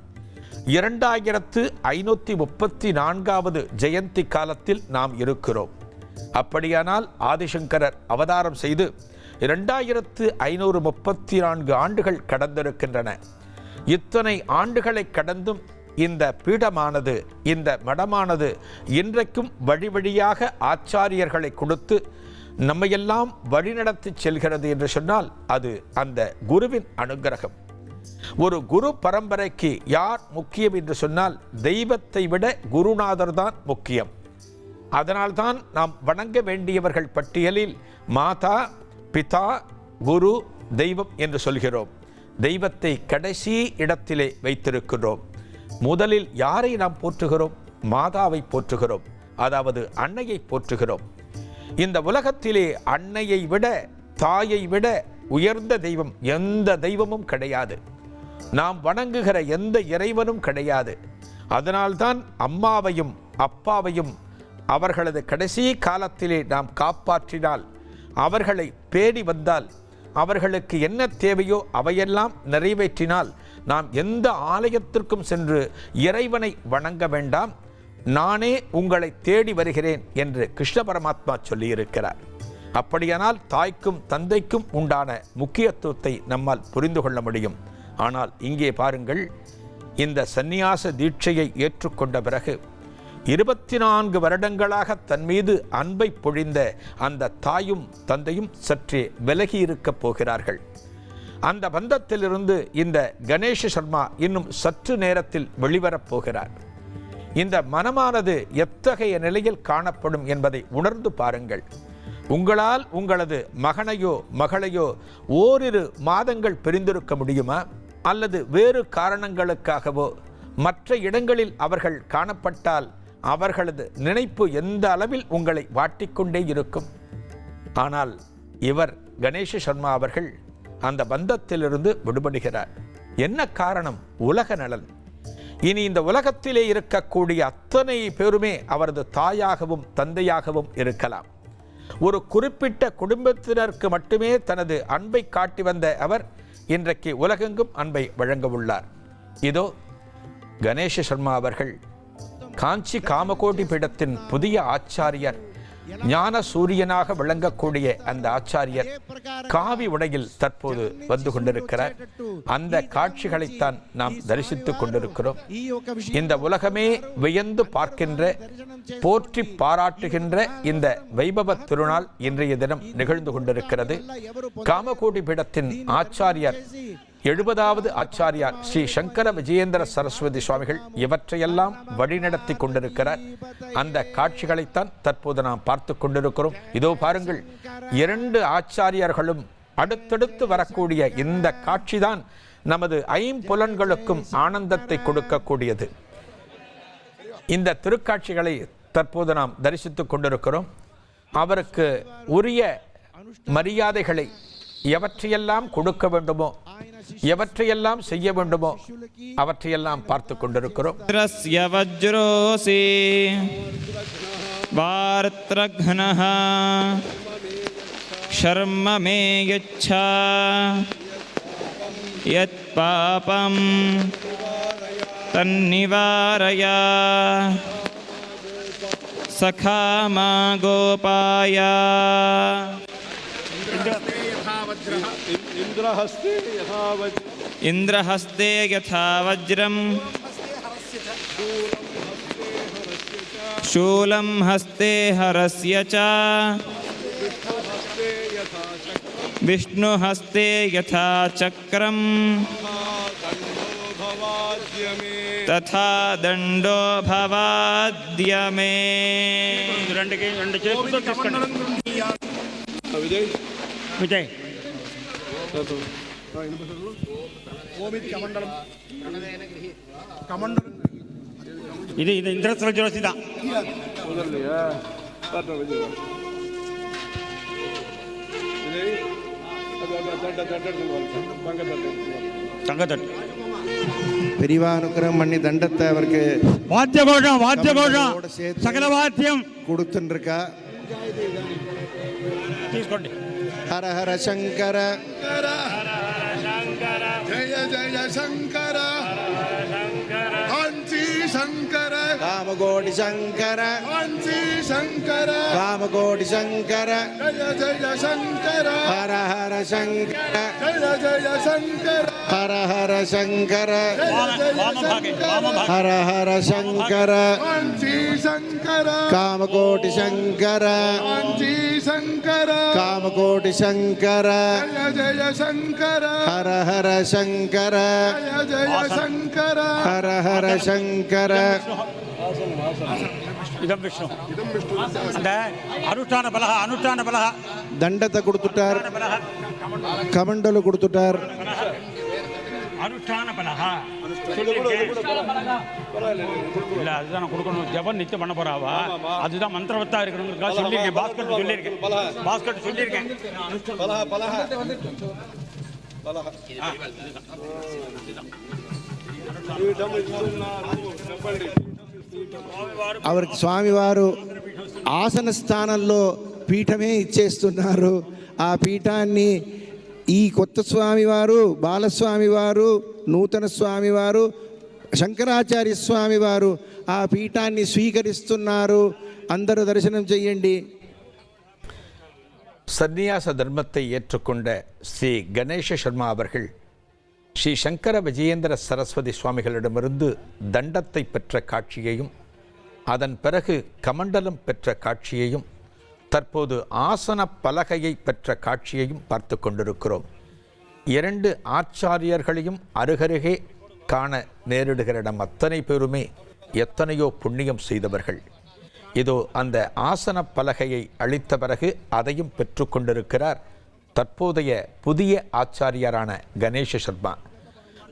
2534வது ஜெயந்தி காலத்தில் நாம் இருக்கிறோம். அப்படியானால் ஆதிசங்கரர் அவதாரம் செய்து 2534 ஆண்டுகள் கடந்திருக்கின்றன. இத்தனை ஆண்டுகளை கடந்தும் இந்த பீடமானது, இந்த மடமானது இன்றைக்கும் வழி வழியாக ஆச்சாரியர்களை கொடுத்து நம்மையெல்லாம் வழிநடத்தி செல்கிறது என்று சொன்னால் அது அந்த குருவின் அனுக்கிரகம். ஒரு குரு பரம்பரைக்கு யார் முக்கியம் என்று சொன்னால் தெய்வத்தை விட குருநாதர் தான் முக்கியம். அதனால்தான் நாம் வணங்க வேண்டியவர்கள் பட்டியலில் மாதா, பிதா, குரு, தெய்வம் என்று சொல்கிறோம். தெய்வத்தை கடைசி இடத்திலே வைத்திருக்கிறோம். முதலில் யாரை நாம் போற்றுகிறோம்? மாதாவை போற்றுகிறோம், அதாவது அன்னையை போற்றுகிறோம். இந்த உலகத்திலே அன்னையை விட, தாயை விட உயர்ந்த தெய்வம் எந்த தெய்வமும் கிடையாது. நாம் வணங்குகிற எந்த இறைவனும் கிடையாது. அதனால்தான் அம்மாவையும் அப்பாவையும் அவர்களது கடைசி காலத்திலே நாம் காப்பாற்றினால், அவர்களை பேடி வந்தால், அவர்களுக்கு என்ன தேவையோ அவையெல்லாம் நிறைவேற்றினால், நாம் எந்த ஆலயத்திற்கும் சென்று இறைவனை வணங்க வேண்டாம், நானே உங்களை தேடி வருகிறேன் என்று கிருஷ்ண பரமாத்மா சொல்லியிருக்கிறார். அப்படியானால் தாய்க்கும் தந்தைக்கும் உண்டான முக்கியத்துவத்தை நம்மால் புரிந்து கொள்ள முடியும். ஆனால் இங்கே பாருங்கள், இந்த சந்நியாச தீட்சையை ஏற்றுக்கொண்ட பிறகு 24 வருடங்களாக தன் மீது அன்பை பொழிந்த அந்த தாயும் தந்தையும் சற்றே விலகி இருக்கப் போகிறார்கள். அந்த பந்தத்திலிருந்து இந்த கணேஷ சர்மா இன்னும் சற்று நேரத்தில் வெளிவரப் போகிறார். இந்த மனமானது எத்தகைய நிலையில் காணப்படும் என்பதை உணர்ந்து பாருங்கள். உங்களால் உங்களது மகனையோ மகளையோ ஓரிரு மாதங்கள் பிரிந்திருக்க முடியுமா? அல்லது வேறு காரணங்களுக்காகவோ மற்ற இடங்களில் அவர்கள் காணப்பட்டால் அவர்களது நினைப்பு எந்த அளவில் உங்களை வாட்டிக்கொண்டே இருக்கும். ஆனால் இவர் கணேஷ சர்மா அவர்கள் அந்த பந்தத்திலிருந்து விடுபடுகிறார். என்ன காரணம்? உலக நலன். இனி இந்த உலகத்திலே இருக்கக்கூடிய அத்தனை பேருமே அவரது தாயாகவும் தந்தையாகவும் இருக்கலாம். ஒரு குறிப்பிட்ட குடும்பத்தினருக்கு மட்டுமே தனது அன்பை காட்டி வந்த அவர் இன்றைக்கு உலகெங்கும் அன்பை வழங்க உள்ளார். இதோ கணேஷ சர்மா அவர்கள் காஞ்சி காமகோடி பீடத்தின் புதிய ஆச்சாரியர், ஞான சூரியனாக விளங்கக்கூடிய அந்த ஆச்சாரியர் காவி உடையில் தற்போது வந்து கொண்டிருக்கிறார். அந்த காட்சிகளைத்தான் நாம் தரிசித்துக் கொண்டிருக்கிறோம். இந்த உலகமே வியந்து பார்க்கின்ற, போற்றி பாராட்டுகின்ற இந்த வைபவ திருநாள் இன்றைய தினம் நிகழ்ந்து கொண்டிருக்கிறது. காமகோடி பீடத்தின் ஆச்சாரியர் 70வது ஆச்சாரியார் ஸ்ரீ சங்கர விஜயேந்திர சரஸ்வதி சுவாமிகள் இவற்றையெல்லாம் வழிநடத்தி கொண்டிருக்கிறார். அந்த காட்சிகளைத்தான் தற்போது நாம் பார்த்து கொண்டிருக்கிறோம். இதோ பாருங்கள், 2 ஆச்சாரியர்களும் அடுத்தடுத்து வரக்கூடிய இந்த காட்சிதான் நமது ஐம்புலன்களுக்கும் ஆனந்தத்தை கொடுக்கக்கூடியது. இந்த திருக்காட்சிகளை தற்போது நாம் தரிசித்துக் கொண்டிருக்கிறோம். அவருக்கு உரிய மரியாதைகளை எவற்றையெல்லாம் கொடுக்க வேண்டுமோ, எவற்றையெல்லாம் செய்ய வேண்டுமோ அவற்றையெல்லாம் பார்த்து கொண்டிருக்கிறோம். வஜ்ரோசி வார்த்ரக்னஹ ஷர்ம மே யச்சா யத் பாபம் தன்னிவாரய सखा मा गोपाय इंद्रहस्ते यथा वज्रम इन्द्रहस्ते यथा वज्रं शूलं हस्ते हरस्य च विष्णुहस्ते यथा चक्रं तथा दंडो भवाद्य मे विजय విజయ్ ఇది ఇది ఇంద్రస్వర జ్యోతిద தங்கத்தட்டு பெரியவா அனுக்கிரகம் பண்ணி தண்டத்தை அவருக்கு வாத்தியகோஷம் சகல வாத்தியம் கொடுத்துன்னு இருக்கா. తీసుకోండి. ஹர ஹர சங்கர జయ జయ శంకర కాంచీ శంకర காமகோடி சங்கர కాంచీ శంకర காமகோடி சங்கர జయ జయ శంకర ஹர ஹர சங்கர జయ జయ శంకర ஹர ஹர சங்கர వామభాగే ஹர ஹர சங்கர కాంచీ శంకర காமகோடி சங்கர కాంచీ శంకర காமகோடி சங்கர జయ జయ శంకర ஹர ஹர சங்கர జయ జయ శంకర ஹர ஹர சங்கர ఇదం విష్ణు అంటే అనుష్ఠాన బల தண்டத்தை கொடுத்துட்டார், கமண்டலு கொடுத்துட்டார். அனுஷ்டான பல இல்ல அதுதான் நான் கொடுக்கணும். ஜபம் நிச்சயம் பண்ண போறாவா, அதுதான் மந்திரவத்தா இருக்கணுங்கிறதுக்காக சொல்லியிருக்கேன். பாஸ்கர் சொல்லியிருக்கேன். అవరికి స్వామివారు ఆసన స్థానంలో పీఠమే ఇచ్చేస్తున్నారు. ఆ పీఠాన్ని ఈ కొత్త స్వామివారు, బాలస్వామివారు, నూతన స్వామివారు, శంకరాచార్య స్వామివారు ఆ పీఠాన్ని స్వీకరిస్తున్నారు. అందరూ దర్శనం చెయ్యండి. சந்நியாச தர்மத்தை ஏற்றுக்கொண்ட ஸ்ரீ கணேச சர்மா அவர்கள் ஸ்ரீ சங்கர விஜயேந்திர சரஸ்வதி சுவாமிகளிடமிருந்து தண்டத்தை பெற்ற காட்சியையும், அதன் பிறகு கமண்டலம் பெற்ற காட்சியையும், தற்போது ஆசன பலகையை பெற்ற காட்சியையும் பார்த்து கொண்டிருக்கிறோம். இரண்டு ஆச்சாரியர்களையும் அருகருகே காண நேரிடுகிற நம் அத்தனை பேருமே எத்தனையோ புண்ணியம் செய்தவர்கள். இதோ அந்த ஆசன பலகையை அளித்த பிறகு அதையும் பெற்று கொண்டிருக்கிறார் தற்போதைய புதிய ஆச்சாரியரான கணேச சர்மா.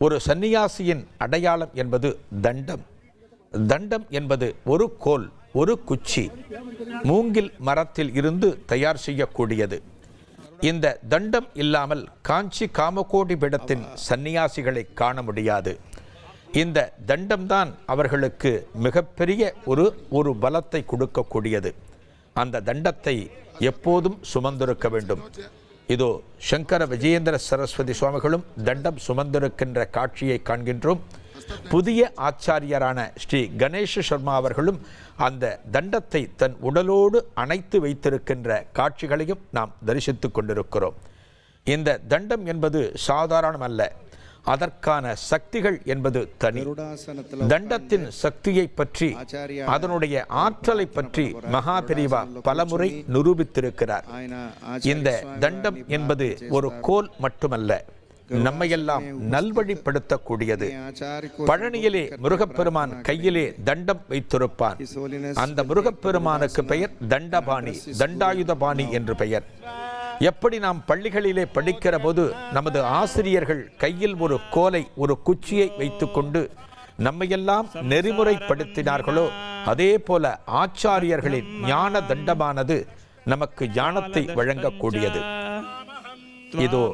ஒரு சந்நியாசியின் அடையாளம் என்பது தண்டம். தண்டம் என்பது ஒரு கோல், ஒரு குச்சி, மூங்கில் மரத்தில் இருந்து தயார் செய்யக்கூடியது. இந்த தண்டம் இல்லாமல் காஞ்சி காமகோடி பீடத்தின் சந்நியாசிகளை காண முடியாது. இந்த தண்டம்தான் அவர்களுக்கு மிகப்பெரிய ஒரு பலத்தை கொடுக்கக்கூடியது. அந்த தண்டத்தை எப்போதும் சுமந்திருக்க வேண்டும். இதோ சங்கர விஜயேந்திர சரஸ்வதி சுவாமிகளும் தண்டம் சுமந்திருக்கின்ற காட்சியை காண்கின்றோம். புதிய ஆச்சாரியரான ஸ்ரீ கணேச சர்மா அவர்களும் அந்த தண்டத்தை தன் உடலோடு அணைத்து வைத்திருக்கின்ற காட்சிகளையும் நாம் தரிசித்து கொண்டிருக்கிறோம். இந்த தண்டம் என்பது சாதாரணமல்ல, அதற்கான சக்திகள் என்பது தனி. தண்டத்தின் சக்தியை பற்றி, அதனுடைய ஆற்றலை பற்றி மகாபெரிவா பலமுறை நிரூபித்திருக்கிறார். இந்த தண்டம் என்பது ஒரு கோல் மட்டுமல்ல, நம்மையெல்லாம் நல்வழிப்படுத்தக்கூடியது. பழனியிலே முருகப்பெருமான் கையிலே தண்டம் வைத்திருப்பான். அந்த முருகப்பெருமானுக்கு பெயர் தண்டபாணி, தண்டாயுதபாணி என்று பெயர். எப்படி நாம் பள்ளிகளிலே படிக்கிற போது நமது ஆசிரியர்கள் கையில் ஒரு கோலை, ஒரு குச்சியை வைத்துக்கொண்டு நம்மையெல்லாம் நெறிமுறைப்படுத்தினார்களோ, அதே போல ஆச்சாரியர்களின் ஞான தண்டமானது நமக்கு ஞானத்தை வழங்கக்கூடியது. இதோ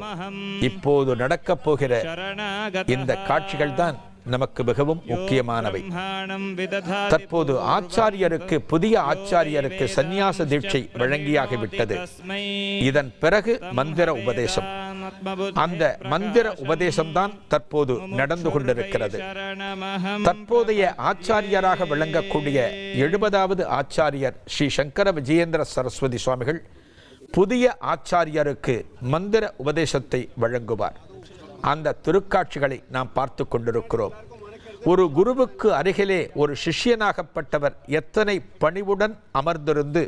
இப்போது நடக்கப் போகிற இந்த காட்சிகள் தான் நமக்கு மிகவும் முக்கியமானவை. தற்போது ஆச்சாரியருக்கு, புதிய ஆச்சாரியருக்கு சந்நியாச தீட்சை வழங்கியாகிவிட்டது. இதன் பிறகு மந்திர உபதேசம். அந்த மந்திர உபதேசம்தான் தற்போது நடந்து கொண்டிருக்கிறது. தற்போதைய ஆச்சாரியராக விளங்கக்கூடிய 70வது ஆச்சாரியர் ஸ்ரீ சங்கர விஜயேந்திர சரஸ்வதி சுவாமிகள் புதிய ஆச்சாரியருக்கு மந்திர உபதேசத்தை வழங்குவார். அந்த திருக்காட்சிகளை நாம் பார்த்து கொண்டிருக்கிறோம். ஒரு குருவுக்கு அருகிலே ஒரு சிஷ்யனாகப்பட்டவர் எத்தனை பணிவுடன் அமர்ந்திருந்து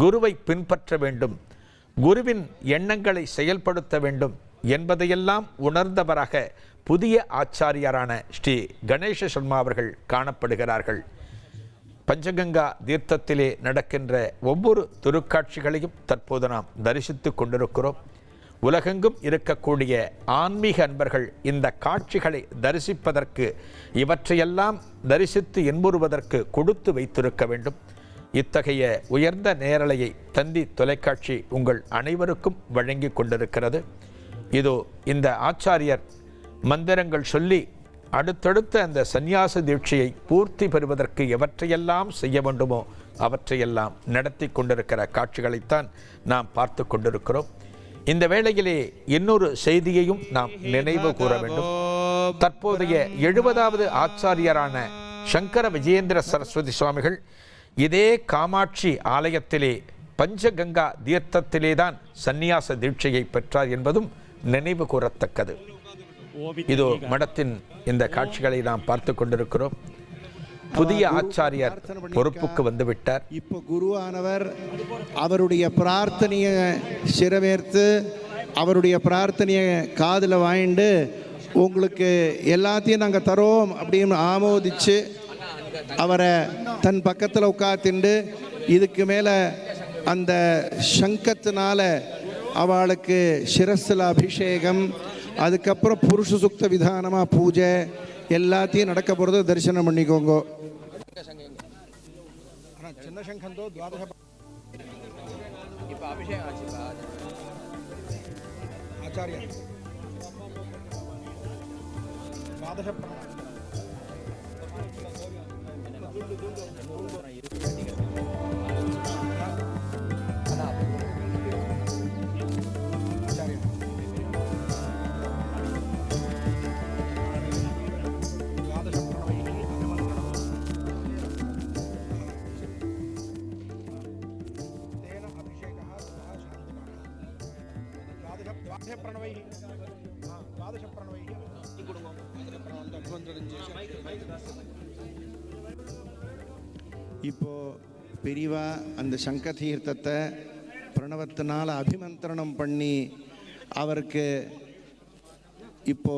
குருவை பின்பற்ற வேண்டும், குருவின் எண்ணங்களை செயல்படுத்த வேண்டும் என்பதையெல்லாம் உணர்ந்தவராக புதிய ஆச்சாரியரான ஸ்ரீ கணேச சர்மா அவர்கள் காணப்படுகிறார்கள். பஞ்சகங்கா தீர்த்தத்திலே நடக்கின்ற ஒவ்வொரு திருக்காட்சிகளையும் தற்போது நாம் தரிசித்து கொண்டிருக்கிறோம். உலகெங்கும் இருக்கக்கூடிய ஆன்மீக அன்பர்கள் இந்த காட்சிகளை தரிசிப்பதற்கு, இவற்றையெல்லாம் தரிசித்து இன்புறுவதற்கு கொடுத்து வைத்திருக்க வேண்டும். இத்தகைய உயர்ந்த நேரலையை தந்தி தொலைக்காட்சி உங்கள் அனைவருக்கும் வழங்கி கொண்டிருக்கிறது. இதோ இந்த ஆச்சாரியர் மந்திரங்கள் சொல்லி அடுத்தடுத்த அந்த சந்நியாச தீட்சையை பூர்த்தி பெறுவதற்கு எவற்றையெல்லாம் செய்ய வேண்டுமோ அவற்றையெல்லாம் நடத்தி கொண்டிருக்கிற காட்சிகளைத்தான் நாம் பார்த்து கொண்டிருக்கிறோம். இந்த வேளையிலே இன்னொரு செய்தியையும் நாம் நினைவு கூற வேண்டும். தற்போதைய 70வது ஆச்சாரியரான சங்கர விஜயேந்திர சரஸ்வதி சுவாமிகள் இதே காமாட்சி ஆலயத்திலே பஞ்சகங்கா தீர்த்தத்திலேதான் சந்நியாச தீட்சையை பெற்றார் என்பதும் நினைவு கூறத்தக்கது. இதோ மடத்தின் இந்த காட்சிகளை நாம் பார்த்து கொண்டிருக்கிறோம். புதிய ஆச்சாரியர் பொறுப்புக்கு வந்துவிட்டார். இப்போ குருவானவர் அவருடைய பிரார்த்தனையை சிறவேர்த்து அவருடைய பிரார்த்தனையை காதில் வாங்கிட்டு உங்களுக்கு எல்லாத்தையும் நாங்கள் தரோம் அப்படின்னு ஆமோதிச்சு அவரை தன் பக்கத்தில் உட்கார்த்துண்டு இதுக்கு மேலே அந்த சங்கத்தினால அவளுக்கு சிரஸில் அபிஷேகம், அதுக்கப்புறம் புருஷ சுக்த விதானமாக பூஜை எல்லாத்தையும் நடக்க போகிறது. தரிசனம் பண்ணிக்கோங்க. சின்ன சங்கந்தோ துவாதச ஆச்சாரிய துவாதச இப்போ பெரியவா அந்த சங்க தீர்த்தத்தை பிரணவத்தினால் அபிமந்திரணம் பண்ணி அவருக்கு இப்போ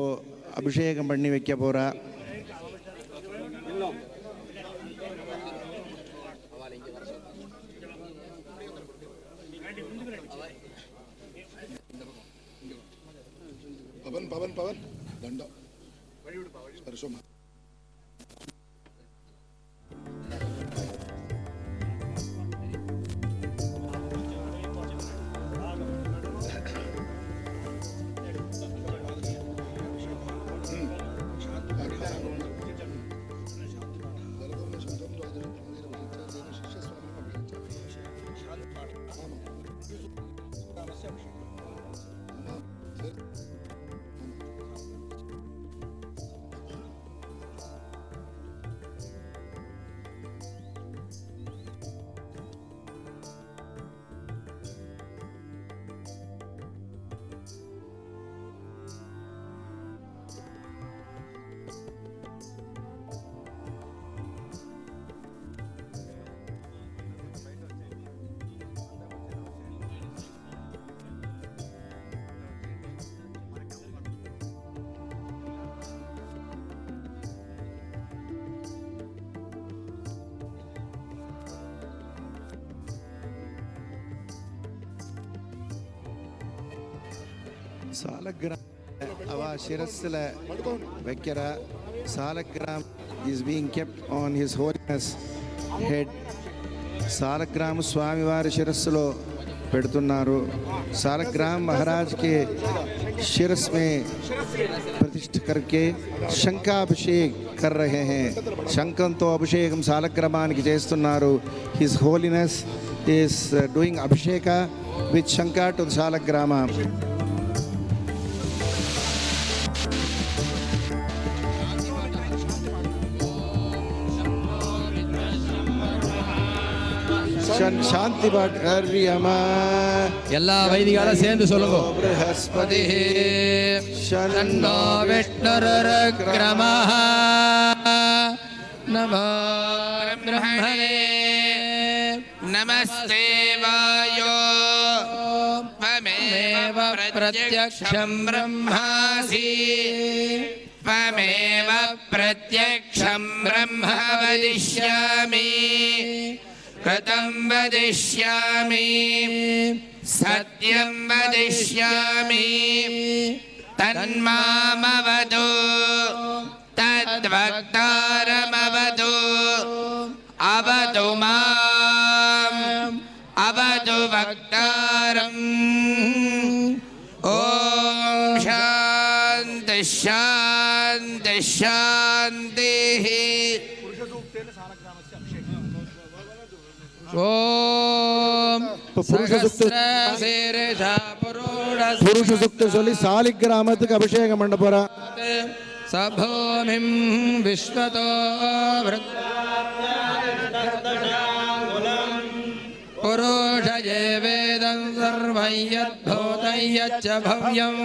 அபிஷேகம் பண்ணி வைக்க போறா. பவன் பவன் பவன் தண்டம் சரசோமா சாலக்கிராம் அவ சிரஸ்ல வைக்கிற Shaligram is being kept on his holiness head. సాలగ్రామ స్వామివారి శిరస్సులో పెడుతున్నారు. సాలగ్రాम महाराज के शिरस में प्रतिष्ठा करके शंखाभिषेक कर रहे हैं. శంఖంతో అభిషేకం సాలగ్రామానికి చేస్తున్నారు. His holiness is doing abhisheka with shankha to the సాలగ్రామ. சாந்தி பாட் ஹரியமா எல்லா வைதிகாலும் சேர்ந்து சொல்லுங்க. ப்ரஹஸ்பதி ஷன்னோ விஷ்ணுருக்ரமः நமோ பிரம்மணே நமஸ்தே வாயோ त्वमेव प्रत्यक्षं ब्रह्मासि त्वमेव प्रत्यक्षं ब्रह्म वदिष्यामि कृतं वदिष्यामि सत्यं वदिष्यामि तन्मामवतु तद्वक्तारमवतु अवतु माम् अवतु वक्तारम् ॐ शान्ति शान्ति शान्तिः ॐ புருஷ சுக்த சொல்லி சாலிக்கிராமத்துக்கு அபிஷேகம் பண்ண போறா. சபோமிம் விஸ்வதோ புருஷயே வேதம் சர்வம் யத்பூதம் யச்ச பவ்யம்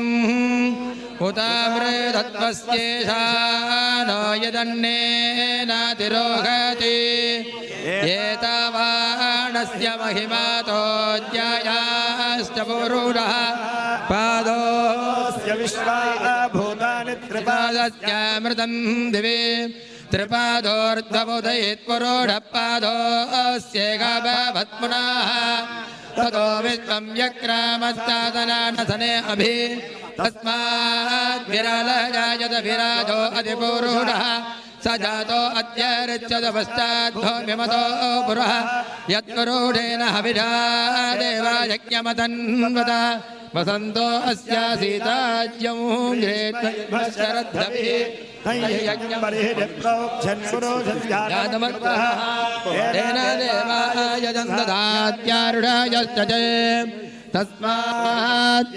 உதாமிருதத்வஸ்யேஷானோ யதன்னேனாதிரோகதி ஏதாவாணஸ்ய மகிமாதோ ஜயாஸ்ச புருஷः பாதோஸ்ய விஸ்வாபூதானி த்ரிபாதஸ்யாமிருதம் திவே त्रिपादोर्ध्वबुधयत्पुरोढपादोऽस्येकभवत्पुनः ततो विश्वं व्यक्रामस्तादनानसने अभि तस्माद्विरलजायत विराजो अधिपुरुषः स जातो अद्य ऋच्यत पश्चाद्धो विमतो पुरः यत्पुरुषेण हविषा देवा यज्ञमतन्वत वसन्तो अस्यासीताज्यं शरद्धभिः तेन देवाय दन्दात्यारुढायश्च तस्मात्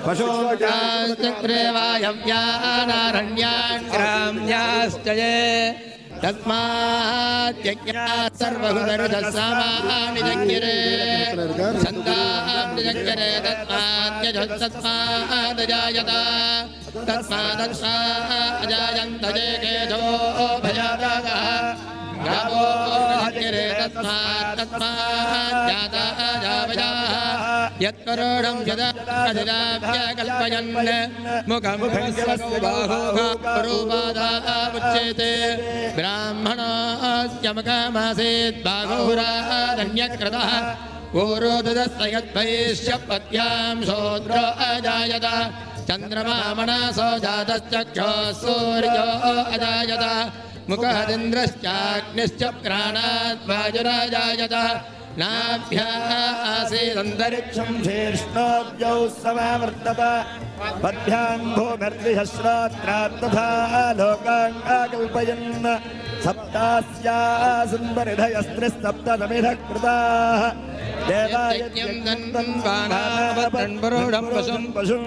पशुचक्रे वायव्यानारण्यान् ग्राम्याश्च तस्मात् यज्ञात् सर्वहुदर्धसामानि जज्ञरे छन्दांनि जज्ञरे तस्मात् अजायन्त जेकेशो भयादागः गावो जज्ञरे तस्मात् जाता जावयाः यत्करोढं यदाभ्यकल्पयन् मुखं बाहुरूपादामुच्यते ब्राह्मणस्य मुखमासीत् बाहुरादन्यकृतः गोरोदस्य यद्वैश्य पद्यां शूद्रो अजायत चन्द्रमा मनसो जातश्चक्षुः सूर्यो अजायत मुखदिन्द्रश्चाग्निश्च प्राणात् वायुराजायत नाभ्यासीदन्तरिक्षं शीर्ष्णोऽब्जौ समावर्तत पद्भ्यां भूमिर्दिशश्रोत्रात् तथा लोकाङ्गाकल्पयन् सप्तास्यासन् परिधयस्त्रिस्सप्तसमिधः कृताः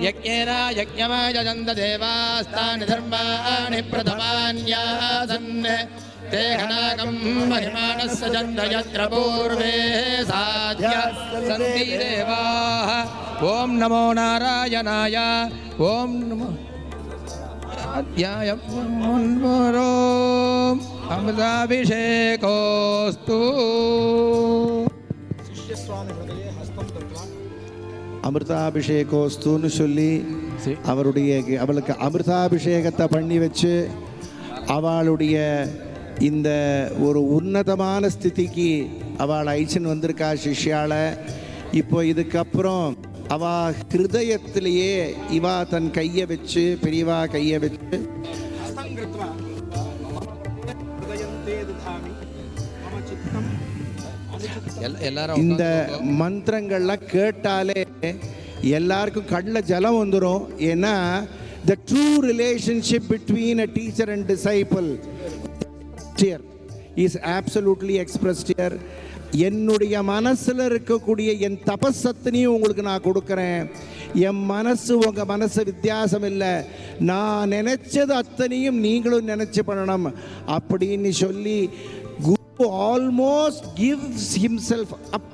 यज्ञेन यज्ञमायजन्त देवास्तानि धर्माणि प्रथमान्यासन् ते घनाकं महिमानस्य चन्द यत्र पूर्वे साध्या सन्ति देवाः ॐ नमो नारायणाय ॐ नमो अध्याय अमृताभिषेकोऽस्तु அமிர்தாபிஷேகோஸ்துன்னு சொல்லி அவளுக்கு அமிர்தாபிஷேகத்தை பண்ணி வச்சு அவளுடைய இந்த ஒரு உன்னதமான ஸ்திதிக்கு அவள் ஐச்சன் வந்திருக்கா சிஷ்யால. இப்போ இதுக்கப்புறம் அவ ஹிருதயத்திலேயே இவா தன் கையை வச்சு பெரியவா கையை வச்சு இந்த மந்திரங்கள்லாம் கேட்டாலே எல்லாருக்கும் கண்ணில் ஜலம் வந்துடும். ஏன்னா the true relationship between a teacher and disciple is absolutely expressed here. என்னுடைய மனசில் இருக்கக்கூடிய என் தபசத்தினையும் உங்களுக்கு நான் கொடுக்குறேன். என் மனசு உங்கள் மனசு வித்தியாசம் இல்லை, நான் நினைச்சது அத்தனையும் நீங்களும் நினைச்சு பண்ணணும் அப்படின்னு சொல்லி guru almost gives himself up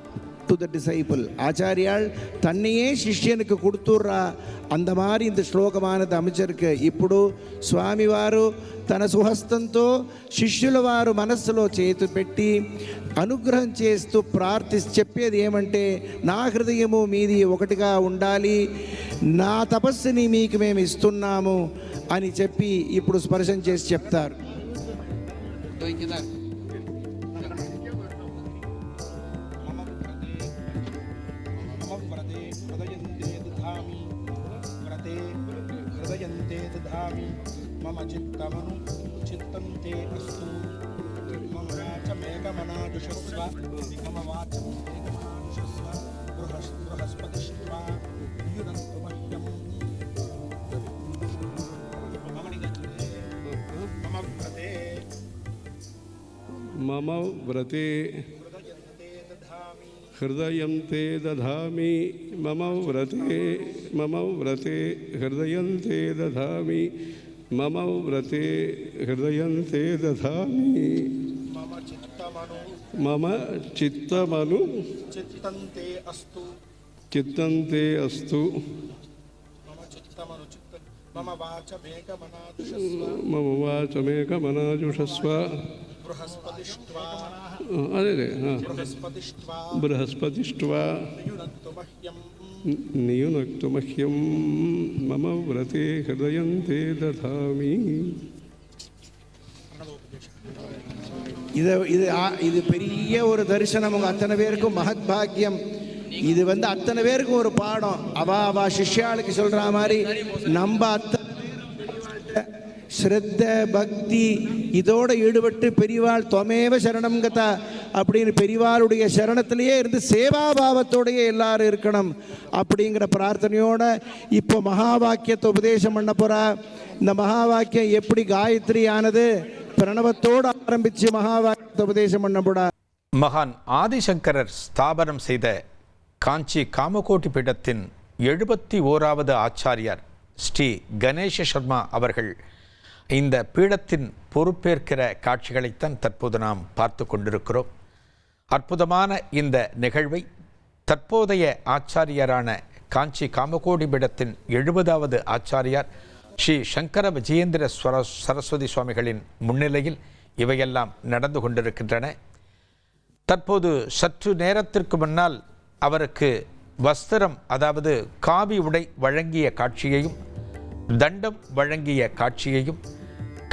to the disciple. ஆச்சாரியால் தன்னையே சிஷ்யனுக்கு கொடுத்துட்றா. அந்த மாதிரி இந்த శ్లోకమానది அமைச்சிருக்கு. ఇప్పుడు స్వామివారు తన సుహస్తంతో శిష్యుల వారు మనస్సులో చేతు పెట్టి అనుగ్రహం చేస్తూ చెప్పేది ఏమంటే, నా హృదయము మీది ఒకటిగా ఉండాలి, నా తపస్సుని మీకు మేము ఇస్తున్నాము అని చెప్పి ఇప్పుడు స్పర్శం చేసి చెప్తారు. मम चित्तमनु चित्तं ते अस्तु मम वाचमेकमनाजुषस्व मम वाचमेकमनाजुषस्व बृहस्पतिष्ट्वा युनन्तु मह्यं मम व्रते हृदयं ते दधामि मम व्रते हृदयं ते दधामि मम व्रते हृदयं ते दधामि मम चित्तमनु चित्तं ते अस्तु मम वाचमेकमनाजुषस्व बृहस्पतिष्ट्वा नियुनक्तु मह्यं मम व्रते हृदयं ते दधामि. இது பெரிய ஒரு தரிசனம். உங்கள் அத்தனை பேருக்கும் மகத் பாக்கியம். இது அத்தனை பேருக்கும் ஒரு பாடம். அவா சிஷ்யாளுக்கு சொல்கிற மாதிரி நம்ம ஸ்ரத்த பக்தி இதோடு ஈடுபட்டு பெரியவாள் தொமேவ சரணம் கதா அப்படின்னு பெரியவாளுடைய சரணத்திலேயே இருந்து சேவாபாவத்தோடையே எல்லாரும் இருக்கணும் அப்படிங்கிற பிரார்த்தனையோட இப்போ மகா வாக்கியத்தை உபதேசம் பண்ண போகிறா. இந்த மகா வாக்கியம் எப்படி காயத்ரி ஆனது, பிரணவத்தோடு ஆரம்பித்து மகா வாக்கியத்தை உபதேசம் பண்ண போடா. மகான் ஆதிசங்கரர் ஸ்தாபனம் செய்த காஞ்சி காமகோட்டி பீடத்தின் 71வது ஆச்சாரியார் ஸ்ரீ கணேச சர்மா அவர்கள் இந்த பீடத்தின் பொறுப்பேற்கிற காட்சிகளைத்தான் தற்போது நாம் பார்த்து கொண்டிருக்கிறோம். அற்புதமான இந்த நிகழ்வை தற்போதைய ஆச்சாரியரான காஞ்சி காமகோடி பீடத்தின் 70வது ஆச்சாரியார் ஸ்ரீ சங்கர விஜயேந்திர சரஸ்வதி சுவாமிகளின் முன்னிலையில் இவையெல்லாம் நடந்து கொண்டிருக்கின்றன. தற்போது சற்று நேரத்திற்கு முன்னால் அவருக்கு வஸ்திரம், அதாவது காவி உடை வழங்கிய காட்சியையும், தண்டம் வழங்கிய காட்சியையும்,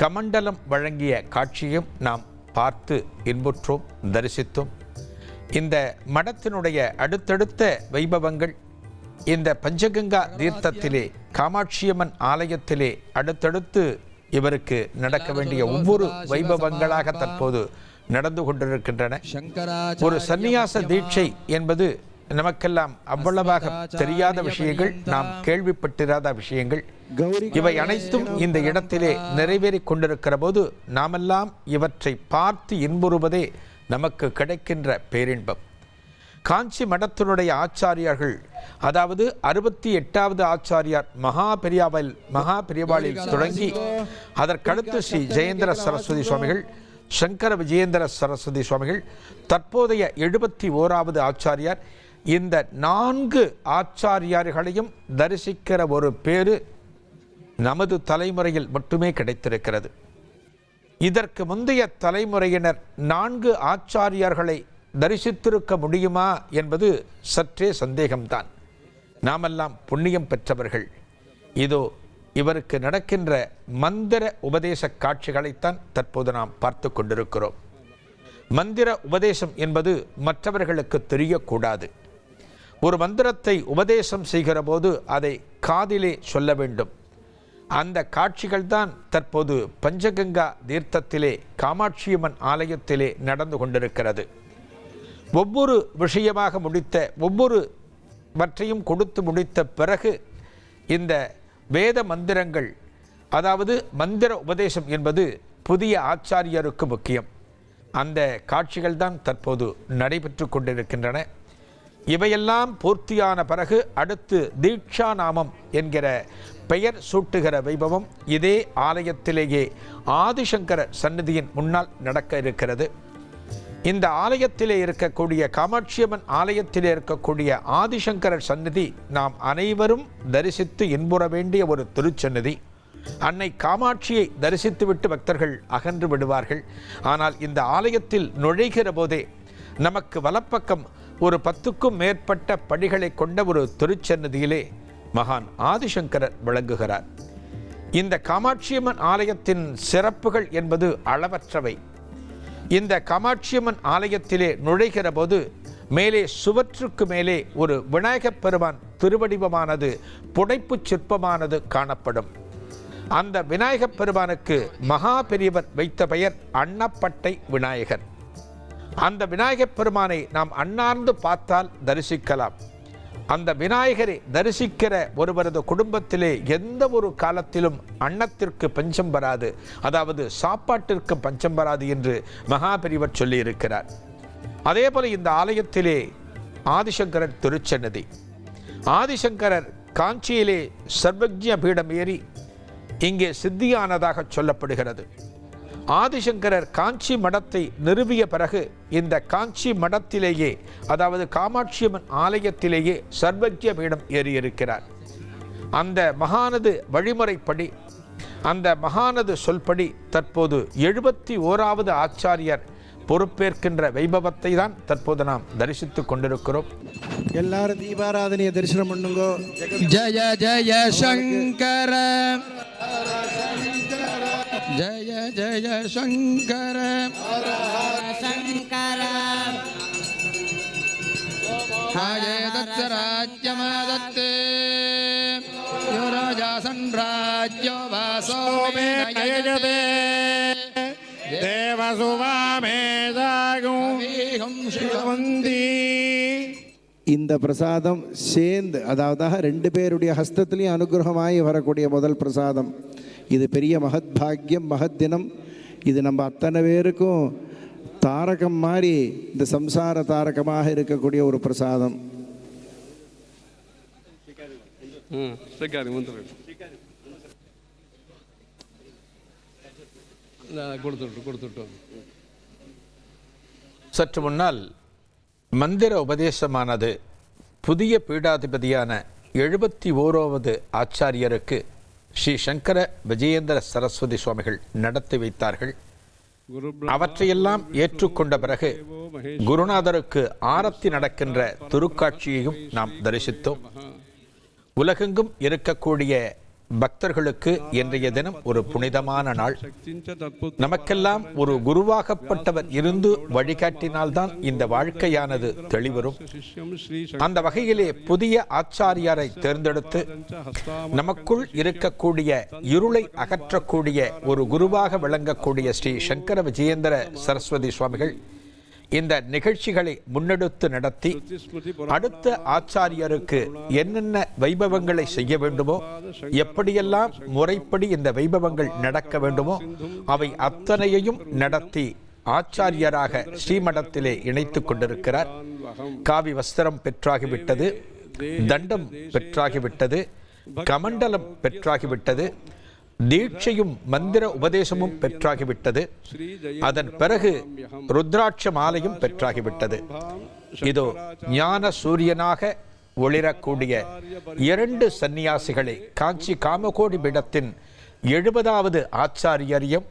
கமண்டலம் வழங்கிய காட்சியையும் நாம் பார்த்து இன்புற்றோம், தரிசித்தோம். இந்த மடத்தினுடைய அடுத்தடுத்த வைபவங்கள் இந்த பஞ்சகங்கா தீர்த்தத்திலே காமாட்சியம்மன் ஆலயத்திலே அடுத்தடுத்து இவருக்கு நடக்க வேண்டிய ஒவ்வொரு வைபவங்களாக தற்போது நடந்து கொண்டிருக்கின்றன. ஒரு சந்நியாச தீட்சை என்பது நமக்கெல்லாம் அவ்வளவாக தெரியாத விஷயங்கள், நாம் கேள்விப்பட்டிராத விஷயங்கள். இவை அனைத்தும் இந்த இடத்திலே நிறைவேறிக் கொண்டிருக்கிற போது நாமெல்லாம் இவற்றை பார்த்து இன்புறுவதே நமக்கு கிடைக்கின்ற பேரின்பம். காஞ்சி மடத்தினுடைய ஆச்சாரியார்கள், அதாவது 68வது ஆச்சாரியார் மகா பெரியவாளில் தொடங்கி அதற்கடுத்து ஸ்ரீ ஜெயேந்திர சரஸ்வதி சுவாமிகள், சங்கர விஜயேந்திர சரஸ்வதி சுவாமிகள், தற்போதைய 71வது ஆச்சாரியார், இந்த 4 ஆச்சாரியார்களையும் தரிசிக்கிற ஒரு பேரு நமது தலைமுறையில் மட்டுமே கிடைத்திருக்கிறது. இதற்கு முந்தைய தலைமுறையினர் 4 ஆச்சாரியார்களை தரிசித்திருக்க முடியுமா என்பது சற்றே சந்தேகம்தான். நாமெல்லாம் புண்ணியம் பெற்றவர்கள். இதோ இவருக்கு நடக்கின்ற மந்திர உபதேச காட்சிகளைத்தான் தற்போது நாம் பார்த்து கொண்டிருக்கிறோம். மந்திர உபதேசம் என்பது மற்றவர்களுக்கு தெரியக்கூடாது. ஒரு மந்திரத்தை உபதேசம் செய்கிற போது அதை காதிலே சொல்ல வேண்டும். அந்த காட்சிகள் தான் தற்போது பஞ்சகங்கா தீர்த்தத்திலே காமாட்சியம்மன் ஆலயத்திலே நடந்து கொண்டிருக்கிறது. ஒவ்வொரு விஷயமாக முடித்த ஒவ்வொருவற்றையும் கொடுத்து முடித்த பிறகு இந்த வேத மந்திரங்கள், அதாவது மந்திர உபதேசம் என்பது புதிய ஆச்சாரியருக்கு முக்கியம். அந்த காட்சிகள் தான் தற்போது நடைபெற்று கொண்டிருக்கின்றன. இவையெல்லாம் பூர்த்தியான பிறகு அடுத்து தீட்சா நாமம் என்கிற பெயர் சூட்டுகிற வைபவம் இதே ஆலயத்திலேயே ஆதிசங்கர சந்நிதியின் முன்னால் நடக்க இருக்கிறது. இந்த ஆலயத்திலே இருக்கக்கூடிய காமாட்சியம்மன் ஆலயத்திலே இருக்கக்கூடிய ஆதிசங்கரர் சந்நிதி நாம் அனைவரும் தரிசித்து இன்புற வேண்டிய ஒரு திருச்சந்நிதி. அன்னை காமாட்சியை தரிசித்துவிட்டு பக்தர்கள் அகன்று விடுவார்கள். ஆனால் இந்த ஆலயத்தில் நுழைகிற போதே நமக்கு வலப்பக்கம் ஒரு 10க்கும் மேற்பட்ட படிகளை கொண்ட ஒரு திருச்சந்நிதியிலே மகான் ஆதிசங்கரர் விளங்குகிறார். இந்த காமாட்சியம்மன் ஆலயத்தின் சிறப்புகள் என்பது அளவற்றவை. இந்த காமாட்சியம்மன் ஆலயத்திலே நுழைகிற போது மேலே சுவற்றுக்கு மேலே ஒரு விநாயகப் பெருமான் திருவடிவமானது புடைப்புச் சிற்பமானது காணப்படும். அந்த விநாயகப் பெருமானுக்கு மகா பெரியவர் வைத்த பெயர் அன்னப்பட்டை விநாயகர். அந்த விநாயகப் பெருமானை நாம் அண்ணார்ந்து பார்த்தால் தரிசிக்கலாம். அந்த விநாயகரை தரிசிக்கிற ஒருவரது குடும்பத்திலே எந்த ஒரு காலத்திலும் அன்னத்திற்கு பஞ்சம் வராது, அதாவது சாப்பாட்டிற்கு பஞ்சம் வராது என்று மகாபெரிவர் சொல்லி இருக்கிறார். அதே போல இந்த ஆலயத்திலே ஆதிசங்கரர் திருச்சன்னதி. ஆதிசங்கரர் காஞ்சியிலே சர்வஜ்ய பீடம் ஏறி இங்கே சித்தியானதாக சொல்லப்படுகிறது. ஆதிசங்கரர் காஞ்சி மடத்தை நிறுவிய பிறகு இந்த காஞ்சி மடத்திலேயே, அதாவது காமாட்சியம்மன் ஆலயத்திலேயே சர்வஜ்ய பீடம் ஏறியிருக்கிறார். அந்த மகானது வழிமுறைப்படி, அந்த மகானது சொல்படி தற்போது 71வது ஆச்சாரியர் பொறுப்பேற்கின்ற வைபவத்தை தான் தற்போது நாம் தரிசித்துக் கொண்டிருக்கிறோம். எல்லாரும் தீபாராதனையை தரிசனம் பண்ணுங்கோ. ஜய ஜய சங்கர ஜய ஜய சங்கர சங்கர ஹாயே தத்ராஜ்யமதத்தே யோ ராஜா சன்ராஜ்யோ வாசோ மே நயஜதே இந்த பிரசாதம் சேர்ந்து, அதாவது 2 பேருடைய ஹஸ்தத்திலையும் அனுகிரகமாகி வரக்கூடிய முதல் பிரசாதம். இது பெரிய மகத் பாக்யம், மகத் தினம். இது நம்ம அத்தனை பேருக்கும் தாரகம் மாதிரி, இந்த சம்சார தாரகமாக இருக்கக்கூடிய ஒரு பிரசாதம். சற்று முன்னால் மந்திர உபதேசமானது புதிய பீடாதிபதியான 71வது ஆச்சாரியருக்கு ஸ்ரீ சங்கர விஜயேந்திர சரஸ்வதி சுவாமிகள் நடத்தி வைத்தார்கள். அவற்றையெல்லாம் ஏற்றுக்கொண்ட பிறகு குருநாதருக்கு ஆரத்தி நடக்கின்ற திருக்காட்சியையும் நாம் தரிசித்தோம். உலகெங்கும் இருக்கக்கூடிய பக்தர்களுக்கு இன்றைய தினம் ஒரு புனிதமான நாள். நமக்கெல்லாம் ஒரு குருவாகப்பட்டவர் இருந்து வழிகாட்டினால்தான் இந்த வாழ்க்கையானது தெளிவரும். அந்த வகையிலே புதிய ஆச்சாரியாரை தேர்ந்தெடுத்து நமக்குள் இருக்கக்கூடிய இருளை அகற்றக்கூடிய ஒரு குருவாக விளங்கக்கூடிய ஸ்ரீ சங்கர விஜயேந்திர சரஸ்வதி சுவாமிகள் இந்த நிகழ்ச்சிகளை முன்னெடுத்து நடத்தி அடுத்த ஆச்சாரியருக்கு என்னென்ன வைபவங்களை செய்ய வேண்டுமோ, எப்படியெல்லாம் முறைப்படி இந்த வைபவங்கள் நடக்க வேண்டுமோ அவை அத்தனையையும் நடத்தி ஆச்சாரியராக ஸ்ரீமடத்திலே இணைத்துக் கொண்டிருக்கிறார். காவி வஸ்திரம் பெற்றாகிவிட்டது, தண்டம் பெற்றாகிவிட்டது, கமண்டலம் பெற்றாகிவிட்டது, தீட்சையும் மந்திர உபதேசமும் பெற்றாகிவிட்டது. அதன் பிறகு ருத்ராட்ச மாலையும் பெற்றாகிவிட்டது. இதோ ஞான சூரியனாக ஒளிரக்கூடிய 2 சந்நியாசிகளை காஞ்சி காமகோடி பீடத்தின் 70வது ஆச்சாரியரையும்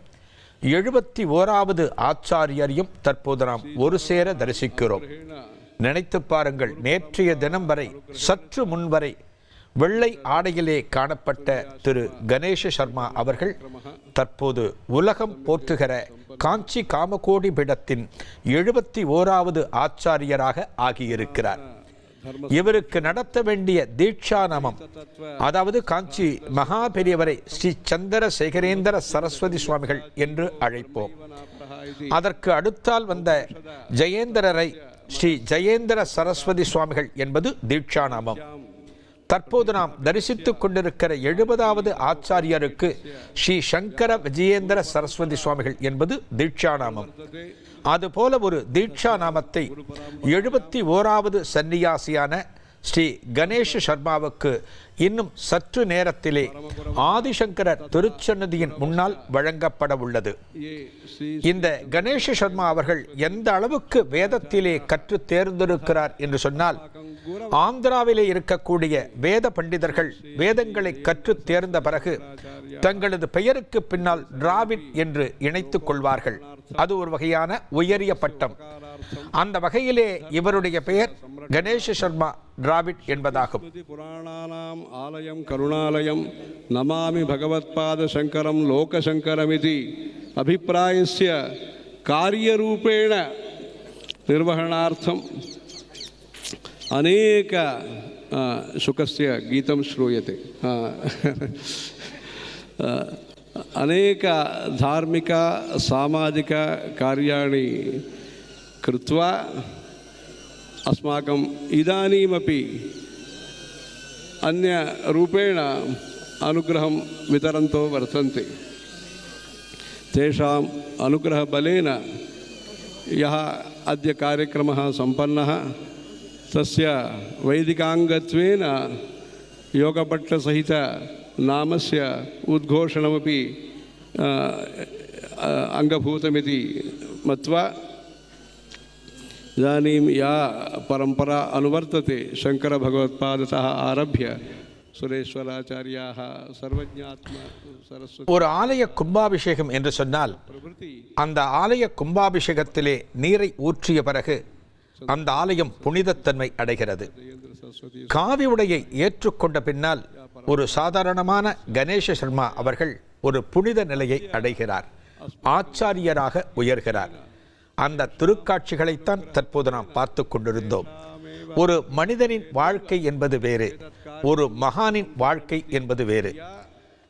71வது ஆச்சாரியரையும் தற்போது நாம் ஒரு சேர தரிசிக்கிறோம். நினைத்து பாருங்கள், நேற்றைய தினம் வரை, சற்று முன்வரை வெள்ளை ஆடையிலே காணப்பட்ட திரு கணேஷ சர்மா அவர்கள் தற்போது உலகம் போற்றுகிற காஞ்சி காமகோடி பீடத்தின் 71வது ஆச்சாரியராக ஆகியிருக்கிறார். இவருக்கு நடத்த வேண்டிய தீட்சா நாமம், அதாவது காஞ்சி மகா பெரியவரை ஸ்ரீ சந்திரசேகரேந்திர சரஸ்வதி சுவாமிகள் என்று அழைப்போம். அதற்கு அடுத்தால் வந்த ஜெயேந்திரரை ஸ்ரீ ஜெயேந்திர சரஸ்வதி சுவாமிகள் என்பது தீட்சா நாமம். தற்போது நாம் தரிசித்துக் கொண்டிருக்கிற 70வது ஆச்சாரியருக்கு ஸ்ரீ சங்கர விஜயேந்திர சரஸ்வதி சுவாமிகள் என்பது தீட்சாநாமம். அதுபோல ஒரு தீட்சாநாமத்தை 71வது சன்னியாசியான ஸ்ரீ கணேஷ சர்மாவுக்கு இன்னும் சற்று நேரத்திலே ஆதிசங்கரர் திருச்சன்னதியின் முன்னால் வழங்கப்பட உள்ளது. இந்த கணேஷ சர்மா அவர்கள் எந்த அளவுக்கு வேதத்திலே கற்று தேர்ந்திருக்கிறார் என்று சொன்னால், ஆந்திராவிலே இருக்கக்கூடிய வேத பண்டிதர்கள் வேதங்களை கற்று தேர்ந்த பிறகு தங்களது பெயருக்கு பின்னால் டிராவிட் என்று இணைத்துக் கொள்வார்கள். அது ஒரு வகையான உயரிய பட்டம். அந்த வகையிலே இவருடைய பெயர் கணேஷ சர்மா டிராவிட் என்பதாகும். புராணானாம் ஆலயம் கருணாலயம் நமாமி பகவத்பாத சங்கரம் லோகசங்கரமிதி அபிப்பிராயஸ்ய காரியரூபேண நிர்வகணார்த்தம் அநேக சுகஸ்ய கீதம் ஸ்ரூயते. अनेक धार्मिक सामाजिक कार्याणि कृत्वा अस्माकम् इदानीमपि अन्यरूपेण अनुग्रहं वितरन्तो वर्तन्ते. तेषाम् अनुग्रहबलेन यः अद्य कार्यक्रमः सम्पन्नः तस्य वैदिकाङ्गत्वेन योगपट्टसहित नामस्य उद्घोषणमपि अङ्गभूतमिति मत्वा इदानीं या परम्परा अनुवर्तते शङ्करभगवत्पादतः आरभ्य सुरेश्वराचार्याः सर्वज्ञात्मा सरस्वती. ஒரு ஆலய கும்பாபிஷேகம் என்று சொன்னால், அந்த ஆலய கும்பாபிஷேகத்திலே நீரை ஊற்றிய பிறகு அந்த ஆலயம் புனிதத்தன்மை அடைகிறது. காவி உடையை ஏற்றுக்கொண்ட பின்னால் ஒரு சாதாரணமான கணேஷ சர்மா அவர்கள் ஒரு புனித நிலையை அடைகிறார், ஆச்சாரியராக உயர்கிறார். அந்த திருக்காட்சிகளைத்தான் தற்போது நாம் பார்த்து கொண்டிருந்தோம். ஒரு மனிதனின் வாழ்க்கை என்பது வேறு, ஒரு மகானின் வாழ்க்கை என்பது வேறு.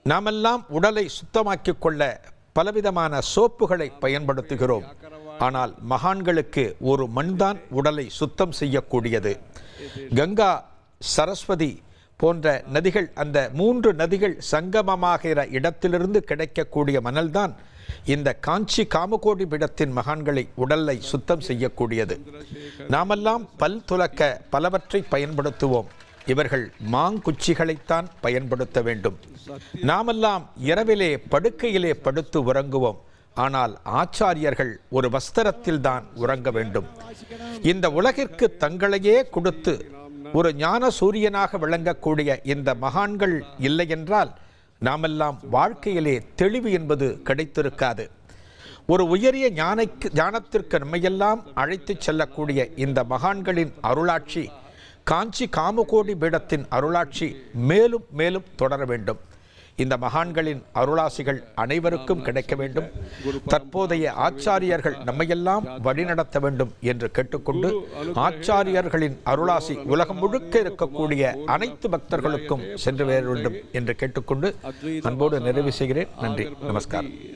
நாமெல்லாம் உடலை சுத்தமாக்கிக் கொள்ள பலவிதமான சோப்புகளை பயன்படுத்துகிறோம். ஆனால் மகான்களுக்கு ஒரு மண்தான் உடலை சுத்தம் செய்யக்கூடியது. கங்கா, சரஸ்வதி போன்ற நதிகள், அந்த 3 நதிகள் சங்கமமாகிற இடத்திலிருந்து கிடைக்கக்கூடிய மணல்தான் இந்த காஞ்சி காமகோடி பீடத்தின் மகான்களை உடலை சுத்தம் செய்யக்கூடியது. நாமெல்லாம் பல் துலக்க பலவற்றை பயன்படுத்துவோம், இவர்கள் மாங்குச்சிகளைத்தான் பயன்படுத்த வேண்டும். நாமெல்லாம் இரவிலே படுக்கையிலே படுத்து உறங்குவோம், ஆனால் ஆச்சாரியர்கள் ஒரு வஸ்திரத்தில் தான் உறங்க வேண்டும். இந்த உலகிற்கு தங்களையே கொடுத்து ஒரு ஞான சூரியனாக விளங்கக்கூடிய இந்த மகான்கள் இல்லை என்றால் நாமெல்லாம் வாழ்க்கையிலே தெளிவு என்பது கிடைத்திருக்காது. ஒரு உயரிய ஞானத்திற்கு நம்மையெல்லாம் அழைத்து செல்லக்கூடிய இந்த மகான்களின் அருளாட்சி, காஞ்சி காமகோடி பீடத்தின் அருளாட்சி மேலும் மேலும் தொடர வேண்டும். இந்த மகான்களின் அருளாசிகள் அனைவருக்கும் கிடைக்க வேண்டும். தற்போதைய ஆச்சாரியர்கள் நம்மையெல்லாம் வழிநடத்த வேண்டும் என்று கேட்டுக்கொண்டு, ஆச்சாரியர்களின் அருளாசி உலகம் முழுக்க இருக்கக்கூடிய அனைத்து பக்தர்களுக்கும் சென்று வேற வேண்டும் என்று கேட்டுக்கொண்டு அன்போடு நிறைவு செய்கிறேன். நன்றி, நமஸ்காரம்.